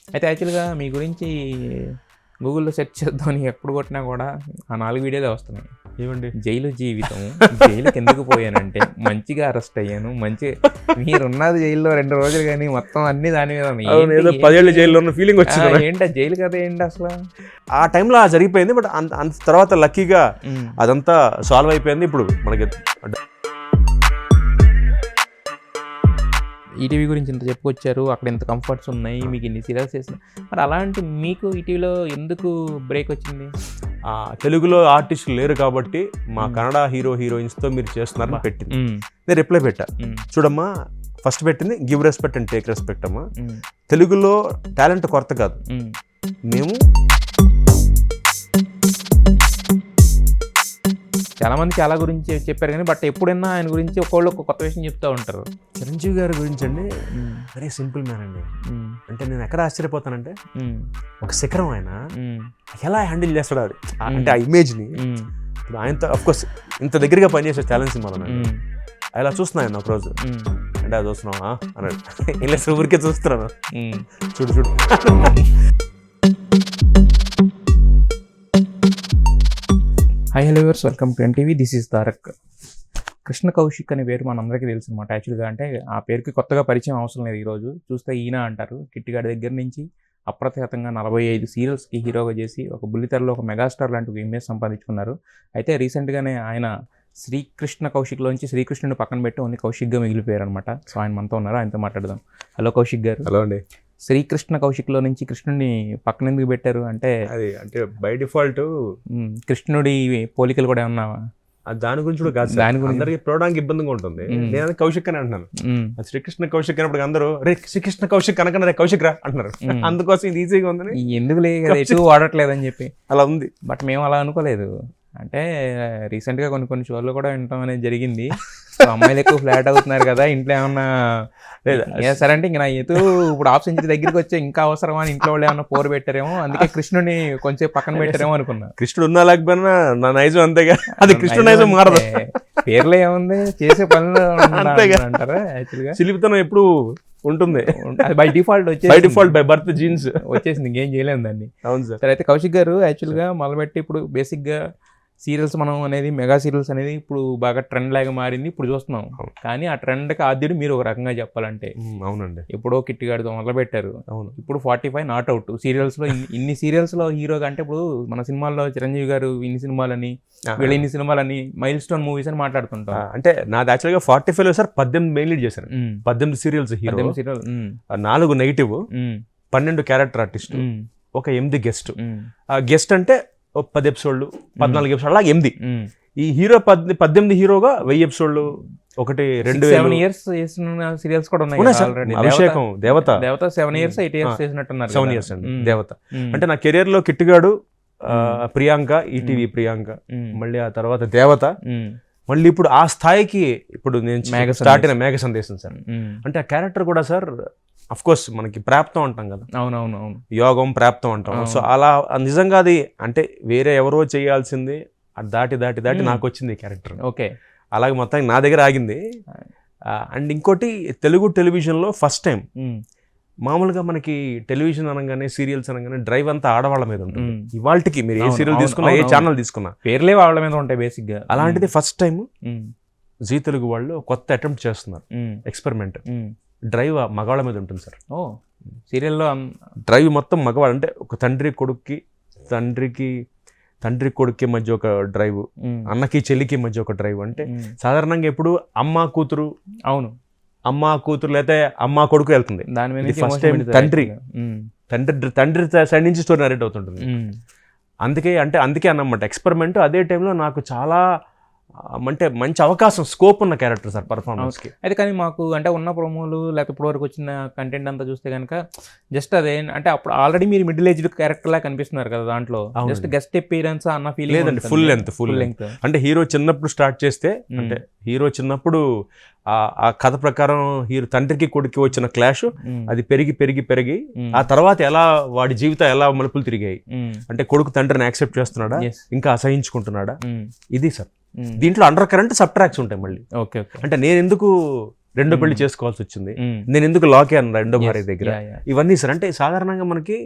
అయితే యాక్చువల్గా మీ గురించి గూగుల్లో సెర్చ్ చేద్దామని ఎప్పుడు కొట్టినా కూడా ఆ 4 వీడియోలే వస్తున్నాయి. ఏమండి? జైలు జీవితం, జైలుకి ఎందుకు పోయానంటే మంచిగా అరెస్ట్ అయ్యాను, మీరున్నది జైల్లో 2 రోజులు కానీ మొత్తం అన్ని దాని మీద ఏదో 10 ఏళ్ళు జైల్లో ఉన్న ఫీలింగ్ వచ్చింది. ఏంటి జైలు కథ ఏంటి అసలు? ఆ టైంలో జరిగిపోయింది. బట్ అంత తర్వాత లక్కీగా అదంతా సాల్వ్ అయిపోయింది. ఇప్పుడు మనకి ఈటీవీ గురించి ఇంత చెప్పుకొచ్చారు, అక్కడ ఇంత కంఫర్ట్స్ ఉన్నాయి, మీకు ఇన్ని సీరియల్స్ చేసిన, మరి అలాంటి మీకు ఈటీవీలో ఎందుకు బ్రేక్ వచ్చింది? తెలుగులో ఆర్టిస్టులు లేరు కాబట్టి మా కన్నడ హీరోయిన్స్తో మీరు చేస్తున్నారని పెట్టింది. నేను రిప్లై పెట్టా, చూడమ్మా ఫస్ట్ పెట్టింది give respect and take respect అమ్మా. తెలుగులో టాలెంట్ కొరత కాదు, మేము చాలామంది చాలా గురించి చెప్పారు కానీ బట్ ఎప్పుడైనా ఆయన గురించి ఒకళ్ళు ఒక కొత్త విషయం చెప్తూ ఉంటారు. చిరంజీవి గారి గురించి అండి వెరీ సింపుల్ మ్యాన్ అండి. అంటే నేను ఎక్కడ ఆశ్చర్యపోతానంటే ఒక శిఖరం ఆయన ఎలా హ్యాండిల్ చేస్తాడు అది, అంటే ఆ ఇమేజ్ని. ఇప్పుడు ఆయనతో అఫ్కోర్స్ ఇంత దగ్గరగా పనిచేసే ఛాలెంజ్ సినిమాలో అలా చూస్తున్నాను ఆయన ఒకరోజు, అంటే అది చూస్తున్నావా అన్నాడు. ఇలా ఊరికే చూస్తున్నాను, చూడు చూడు. Hi hello viewers, welcome to NTV. This is Tarak. Krishna Kaushik అనే పేరు మనందరికీ తెలుసు అనమాట. యాక్చువల్గా అంటే ఆ పేరుకి కొత్తగా పరిచయం అవసరం లేదు. ఈరోజు చూస్తే ఈయన అంటారు. కిట్టిగాడి దగ్గర నుంచి అప్రతిహతంగా 45 సీరియల్స్కి హీరోగా చేసి ఒక బుల్లితెరలో ఒక మెగాస్టార్ లాంటి ఒక ఇమేజ్ సంపాదించుకున్నారు. అయితే రీసెంట్గానే ఆయన శ్రీకృష్ణ కౌశిక్లోంచి శ్రీకృష్ణుని పక్కన పెట్టి ఓన్లీ కౌశిక్గా మిగిలిపోయారు అనమాట. సో ఆయన మనతో ఉన్నారు, ఆయనతో మాట్లాడదాం. హలో కౌశిక్ గారు. హలో అండి. శ్రీకృష్ణ కౌశిక్లో నుంచి కృష్ణుడిని పక్కన ఎందుకు పెట్టారు? అంటే అది అంటే బై డిఫాల్ట్ కృష్ణుడి పోలికలు కూడా ఏమన్నా దాని గురించి కూడా కాదు, దాని గురించి అందరికి చూడడానికి ఇబ్బందిగా ఉంటుంది. నేను కౌశిక్ అని అంటున్నాను, శ్రీకృష్ణ కౌశిక్ అన్నప్పుడు అందరూ రే శ్రీకృష్ణ కౌశిక్ అనకన్నా రే కౌశిక్ రా అంటున్నారు. అందుకోసం ఇది ఈజీగా ఉందని ఎందుకు లేదు ఎటు వాడట్లేదని చెప్పి అలా ఉంది. బట్ మేము అలా అనుకోలేదు. అంటే రీసెంట్గా కొన్ని షోల్లో కూడా వినటం అనేది జరిగింది. అమ్మాయిలు ఎక్కువ ఫ్లాట్ అవుతున్నారు కదా, ఇంట్లో ఏమన్నా లేదా సరే అంటే ఇంక నా ఎటు ఇప్పుడు ఆఫ్ సెంచరీ దగ్గరికి వచ్చే ఇంకా అవసరమా అని ఇంట్లో వాళ్ళు ఏమన్నా పోరు పెట్టారేమో, అందుకే కృష్ణుడిని కొంచెం పక్కన పెట్టారేమో అనుకున్నా. కృష్ణుడు ఉన్నా లేకపోయినా నా నైజం అంతేగా, అది కృష్ణుడు నైజం మారదు. పేర్లో ఏముంది, చేసే పనులు అంటారా? యాక్చువల్గా చిలిపితనం ఎప్పుడు ఉంటుంది, by default by default by birth jeans వచ్చేసింది, ఇంకేం చేయలేము దాన్ని. అవును సార్. సరే అయితే కౌశిక్ గారు, యాక్చువల్గా మొదలుపెట్టి ఇప్పుడు బేసిక్గా సీరియల్స్ మనం అనేది మెగా సీరియల్స్ అనేది ఇప్పుడు బాగా ట్రెండ్ లాగా మారింది, ఇప్పుడు చూస్తున్నాం. కానీ ఆ ట్రెండ్కి ఆద్యుడు మీరు ఒక రకంగా చెప్పాలంటే. అవునండి. ఎప్పుడో కిట్టిగాడితో మొదలు పెట్టారు. అవును. ఇప్పుడు 45 నాట్ అవుట్ సీరియల్స్లో, ఇన్ని సీరియల్స్లో హీరోగా. అంటే ఇప్పుడు మన సినిమాల్లో చిరంజీవి గారు ఇన్ని సినిమాలని, వీళ్ళు ఇన్ని సినిమాలని, మైల్ స్టోన్ మూవీస్ అని మాట్లాడుతుంటాం. అంటే నాది యాక్చువల్గా 45 సార్ 18 మెయిన్ లీడ్ చేశారు, 18 serials hero, 4 negative, 12 character artist, ఒక 8 గెస్ట్. గెస్ట్ అంటే 10 ఎపిసోడ్లు, 14 ఎపిసోడ్లు, అలా 8. ఈ హీరో 18 హీరోగా 1000 ఎపిసోడ్లు, 1-2 years చేసిన సీరియల్స్ కూడా ఉన్నాయి. అభిషేకం, దేవత 7 years 8 years చేసినట్టున్నారు. 7 years అండి దేవత. అంటే నా కెరియర్ లో కిట్టిగాడు, ప్రియాంక, ఈటీవీ ప్రియాంక, మళ్ళీ ఆ తర్వాత దేవత, మళ్ళీ ఇప్పుడు ఆ స్థాయికి ఇప్పుడు నేను స్టార్ట్ అయిన మేఘ సందేశం సార్. అంటే ఆ క్యారెక్టర్ కూడా సార్ అఫ్ కోర్స్ మనకి ప్రాప్తం అంటాం కదా, అవునవును, యోగం ప్రాప్తం అంటాం. సో అలా నిజంగా అది అంటే వేరే ఎవరో చేయాల్సింది దాటి దాటి దాటి నాకు వచ్చింది ఈ క్యారెక్టర్. ఓకే, అలాగే మొత్తం నా దగ్గర ఆగింది. అండ్ ఇంకోటి, తెలుగు టెలివిజన్లో ఫస్ట్ టైం మామూలుగా మనకి టెలివిజన్ అనగానే, సీరియల్స్ అనగానే డ్రైవ్ అంతా ఆడవాళ్ళ మీద ఉంటుంది. ఇవాళకి మీరు ఏ సీరియల్ తీసుకున్నా, ఏ ఛానల్ తీసుకున్నా పేర్లే వాళ్ళ మీద ఉంటాయి బేసిక్ గా. అలాంటిది ఫస్ట్ టైం జీ తెలుగు వాళ్ళు కొత్త అటెంప్ట్ చేస్తున్నారు, ఎక్స్పెరిమెంట్. డ్రైవ్ మగవాళ్ళ మీద ఉంటుంది సార్. ఓ, సీరియల్లో డ్రైవ్ మొత్తం మగవాళ్ళు. అంటే ఒక తండ్రి కొడుక్కి మధ్య ఒక డ్రైవ్, అన్నకి చెల్లికి మధ్య ఒక డ్రైవ్. అంటే సాధారణంగా ఎప్పుడు అమ్మ కూతురు, అవును, అమ్మ కూతురు లేకపోతే అమ్మ కొడుకు వెళ్తుంది. దాని మీద ఫస్ట్ టైం తండ్రి సైడ్ నుంచి స్టోరీ నరేట్ అవుతుంటుంది. అందుకే అన్నమాట ఎక్స్పెరిమెంట్. అదే టైంలో నాకు చాలా అంటే మంచి అవకాశం, స్కోప్ ఉన్న క్యారెక్టర్ సార్ పర్ఫార్మెన్స్కి. అయితే కానీ మాకు అంటే ఉన్న ప్రోమోలు లేకపోతే ఇప్పుడు వరకు వచ్చిన కంటెంట్ అంతా చూస్తే కనుక జస్ట్ అదే అంటే అప్పుడు ఆల్రెడీ మీరు మిడిల్ ఏజ్డ్ క్యారెక్టర్ లా కనిపిస్తున్నారు కదా దాంట్లో. జస్ట్ గెస్ట్ అపీరెన్స్ అన్న ఫీలింగ్ లేదండి, ఫుల్ లెంత్. అంటే హీరో చిన్నప్పుడు స్టార్ట్ చేస్తే, అంటే హీరో చిన్నప్పుడు ఆ కథ ప్రకారం హీరో తండ్రికి కొడుకు వచ్చిన క్లాష్, అది పెరిగి ఆ తర్వాత ఎలా వాడి జీవితం ఎలా మలుపులు తిరిగాయి. అంటే కొడుకు తండ్రిని యాక్సెప్ట్ చేస్తున్నాడా, ఇంకా అసహించుకుంటున్నాడా, ఇది సార్. దీంట్లో అండర్ కరెంట్ సబ్ ట్రాక్స్ ఉంటాయి మళ్ళీ. ఓకే, అంటే నేను ఎందుకు రెండో పెళ్లి చేసుకోవాల్సి వచ్చింది, నేను ఎందుకు లాక్ అయ్యాను రెండో భార్య దగ్గర, ఇవన్నీ సార్. అంటే సాధారణంగా మనకి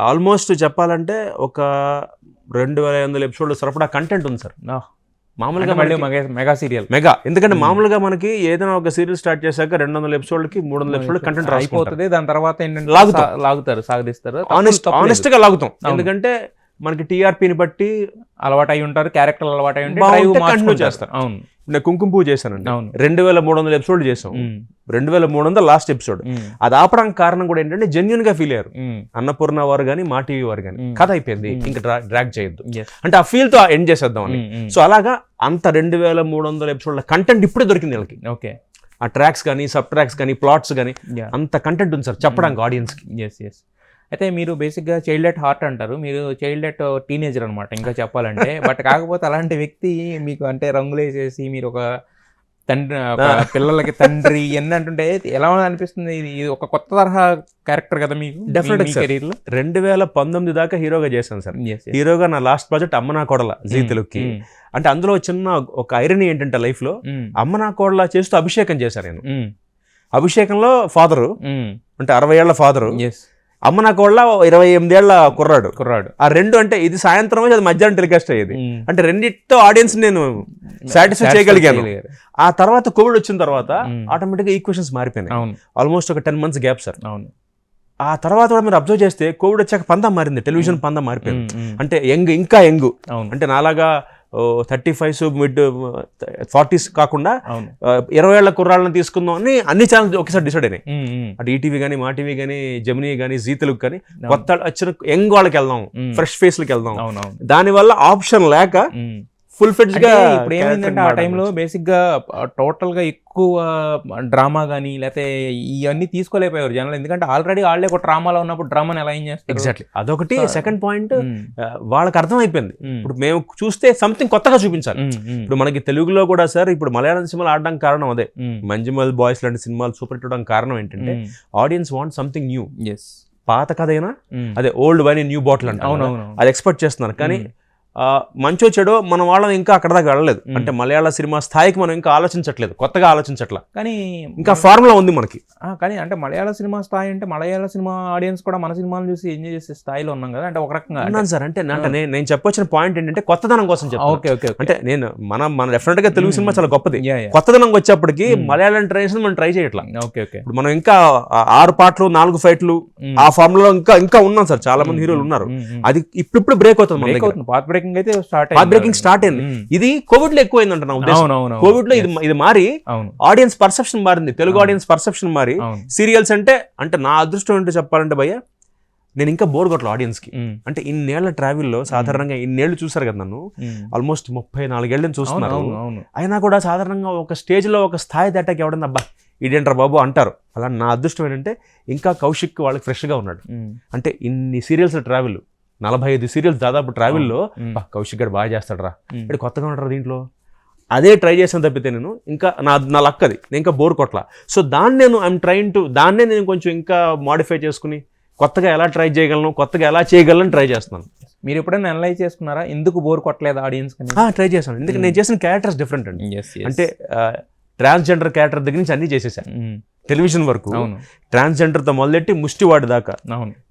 ఆల్మోస్ట్ చెప్పాలంటే ఒక 2500 ఎపిసోడ్లు సరిపడా కంటెంట్ ఉంది సార్. మామూలుగా మెగా సీరియల్ మెగా, ఎందుకంటే మామూలుగా మనకి ఏదైనా ఒక సీరియల్ స్టార్ట్ చేశాక 200 ఎపిసోడ్లకి 300 ఎపిసోడ్ కంటెంట్ అయిపోతుంది. దాని తర్వాత ఏంటంటే లాగుతారు, సాగదీస్తారు. ఆనెస్ట్ గా లాగుతాం, ఎందుకంటే మనకి టీఆర్పీని బట్టి అలవాటు అయి ఉంటారు, క్యారెక్టర్లు అలవాటు అయి ఉంటారు, చేస్తారు. అవును, నేను కుంకుమ పువ్వు చేశానండి, 2300 ఎపిసోడ్ చేసాం, 2300 లాస్ట్ ఎపిసోడ్. అది ఆపడానికి కారణం కూడా ఏంటంటే జెన్యున్ గా ఫీల్ అయ్యారు అన్నపూర్ణ వారు కానీ మా టీవీ వారు కానీ, కథ అయిపోయింది ఇంకా డ్రాగ్ చేయొద్దు అంటే ఆ ఫీల్ తో ఎండ్ చేసేద్దాం అని. సో అలాగా అంత 2300 ఎపిసోడ్ల కంటెంట్ ఇప్పుడే దొరికింది వీళ్ళకి. ఓకే, ఆ ట్రాక్స్ కానీ సబ్ ట్రాక్స్ కానీ ప్లాట్స్ కానీ అంత కంటెంట్ ఉంది సార్ చెప్పడానికి ఆడియన్స్ కి. ఎస్. అయితే మీరు బేసిక్గా చైల్డ్ ఎట్ హార్ట్ అంటారు, మీరు చైల్డ్ ఎట్ టీనేజర్ అనమాట ఇంకా చెప్పాలంటే. బట్ కాకపోతే అలాంటి వ్యక్తి మీకు అంటే రంగులు వేసేసి మీరు ఒక తండ్రి, పిల్లలకి తండ్రి ఇవన్నీ అంటుంటే ఎలా అనిపిస్తుంది? ఇది ఒక కొత్త తరహా క్యారెక్టర్ కదా మీకు డెఫినెట్ కెరీర్ లో. 2019 దాకా హీరోగా చేశాను సార్. హీరోగా నా లాస్ట్ ప్రాజెక్ట్ అమ్మ నా కోడల జీ తెలుగుకి. అంటే అందులో చిన్న ఒక ఐరనీ ఏంటంటే లైఫ్ లో అమ్మ నా కోడల చేస్తూ అభిషేకం చేశాను నేను. అభిషేకంలో ఫాదరు అంటే 60 ఏళ్ల ఫాదరు, అమ్మ నా కోళ్ళ 28 ఏళ్ల కుర్రాడు. ఆ రెండు అంటే ఇది సాయంత్రం అది మధ్యాహ్నం టెలికాస్ట్ అయ్యేది. అంటే రెండిటితో ఆడియన్స్ నేను సాటిస్ఫై చేయగలిగాను. ఆ తర్వాత కోవిడ్ వచ్చిన తర్వాత ఆటోమేటిక్గా ఈక్వేషన్స్ మారిపోయినాయి. ఆల్మోస్ట్ ఒక 10 months గ్యాప్ సార్. ఆ తర్వాత కూడా మీరు అబ్జర్వ్ చేస్తే కోవిడ్ వచ్చాక పందా మారింది, టెలివిజన్ పందా మారిపోయింది. అంటే ఇంకా యంగ్ అంటే నాలాగా 35s మిడ్ 40s కాకుండా 20 ఏళ్ల కుర్రాళ్ళని తీసుకుందాం అని అన్ని ఛానల్స్ ఒకసారి డిసైడ్ అయినాయి. అటు ఈటీవీ కానీ మా టీవీ కానీ జెమినీ కానీ జీ తెలుగు కానీ కొత్త వచ్చిన యంగ్ వాళ్ళకి వెళ్దాం, ఫ్రెష్ ఫేస్లకి వెళ్దాం. దానివల్ల ఆప్షన్ లేక ఫుల్ ఫెడ్జ్ గా ఇప్పుడు ఏమైందంటే ఆ టైంలో బేసిక్ గా టోటల్ గా ఎక్కువ డ్రామా కానీ లేకపోతే ఇవన్నీ తీసుకోలేకపోయారు జనాలు, ఎందుకంటే ఆల్రెడీ వాళ్ళే ఒక డ్రామాలో ఉన్నప్పుడు డ్రామాని ఎలా ఏం చేస్తారు. ఎగ్జాక్ట్లీ, అదొకటి. సెకండ్ పాయింట్, వాళ్ళకి అర్థమైపోయింది ఇప్పుడు మేము చూస్తే సంథింగ్ కొత్తగా చూపించాలి. ఇప్పుడు మనకి తెలుగులో కూడా సార్ ఇప్పుడు మలయాళం సినిమాలు ఆడడానికి కారణం అదే, మంజుమల్ బాయ్స్ లాంటి సినిమాలు సూపర్ హిట్ అవడానికి కారణం ఏంటంటే ఆడియన్స్ వాంట్ సంథింగ్ న్యూ. పాత కథ అయినా అదే ఓల్డ్ వైన్ న్యూ బాటిల్ అంటే అది ఎక్స్పెక్ట్ చేస్తున్నారు. కానీ మంచో చెడో మన వాళ్ళని ఇంకా అక్కడ దాకా వెళ్ళలేదు. అంటే మలయాళ సినిమా స్థాయికి మనం ఇంకా ఆలోచించట్లేదు, కొత్తగా ఆలోచించట్లా, కానీ ఇంకా ఫార్ములా ఉంది మనకి. కానీ అంటే మలయాళ సినిమా స్థాయి అంటే మలయాళ సినిమా ఆడియన్స్ కూడా మన సినిమాలు చూసి ఎంజాయ్ చేసే స్థాయిలో ఉన్నాం కదా, అంటే ఒక రకంగా ఉన్నాను సార్. అంటే నేను చెప్పొచ్చిన పాయింట్ ఏంటంటే కొత్తదనం కోసం చెప్పాను. ఓకే. అంటే నేను మన డెఫినెట్ గా తెలుగు సినిమా చాలా గొప్పది, కొత్తదనం వచ్చేప్పటికి మలయాళం ట్రైన్స్ మనం ట్రై చేయట్లా. ఇప్పుడు మనం ఇంకా 6 పాటలు 4 ఫైట్లు ఆ ఫార్ములా ఇంకా ఉన్నాం సార్. చాలా మంది హీరోలు ఉన్నారు. అది ఇప్పుడు బ్రేక్ అవుతుంది. బ్రేకింగ్ స్టార్ట్ అయింది. ఇది కోవిడ్ లో ఎక్కువైందంట నా ఉద్దేశం. కోవిడ్ లో ఇది మారి ఆడియన్స్ పర్సెప్షన్ మారింది, తెలుగు ఆడియన్స్ పర్సెప్షన్ మారి సీరియల్స్ అంటే నా అదృష్టం ఏంటో చెప్పాలంటే భయ్య, నేను ఇంకా బోర్ కొట్టలు ఆడియన్స్ కి. అంటే ఇన్నేళ్ల ట్రావెల్లో సాధారణంగా ఇన్నేళ్లు చూసారు కదా నన్ను, ఆల్మోస్ట్ 34 ఏళ్ళని చూస్తున్నారు. అయినా కూడా సాధారణంగా ఒక స్టేజ్ లో ఒక స్థాయి దాటాకి ఎవడన్నా అబ్బా ఇదేంటారు బాబు అంటారు. అలా నా అదృష్టం ఏంటంటే ఇంకా కౌశిక్ వాళ్ళకి ఫ్రెష్ గా ఉన్నాడు. అంటే ఇన్ని సీరియల్స్ ట్రావెల్ 45 సీరియల్స్ దాదాపు ట్రావెల్లో కౌశిక్ గారు బాగా చేస్తాడు రా, అంటే కొత్తగా ఉంటారు దీంట్లో, అదే ట్రై చేసాను తప్పితే నేను ఇంకా నా లక్ అది, నేను ఇంకా బోర్ కొట్ల. సో దాన్నే నేను కొంచెం ఇంకా మాడిఫై చేసుకుని కొత్తగా ఎలా ట్రై చేయగలను, కొత్తగా ఎలా చేయగలను ట్రై చేస్తున్నాను. మీరు ఎప్పుడైనా అనలైజ్ చేసుకున్నారా ఎందుకు బోర్ కొట్టలేదు ఆడియన్స్? ట్రై చేశాను, ఎందుకంటే నేను చేసిన క్యారెక్టర్స్ డిఫరెంట్ అండి. అంటే ట్రాన్స్జెండర్ క్యారెక్టర్ దగ్గర నుంచి అన్ని చేసేసాను, టెలివిజన్ వరకు ట్రాన్స్జెండర్తో మొదలెట్టి ముష్టివాడి దాకా.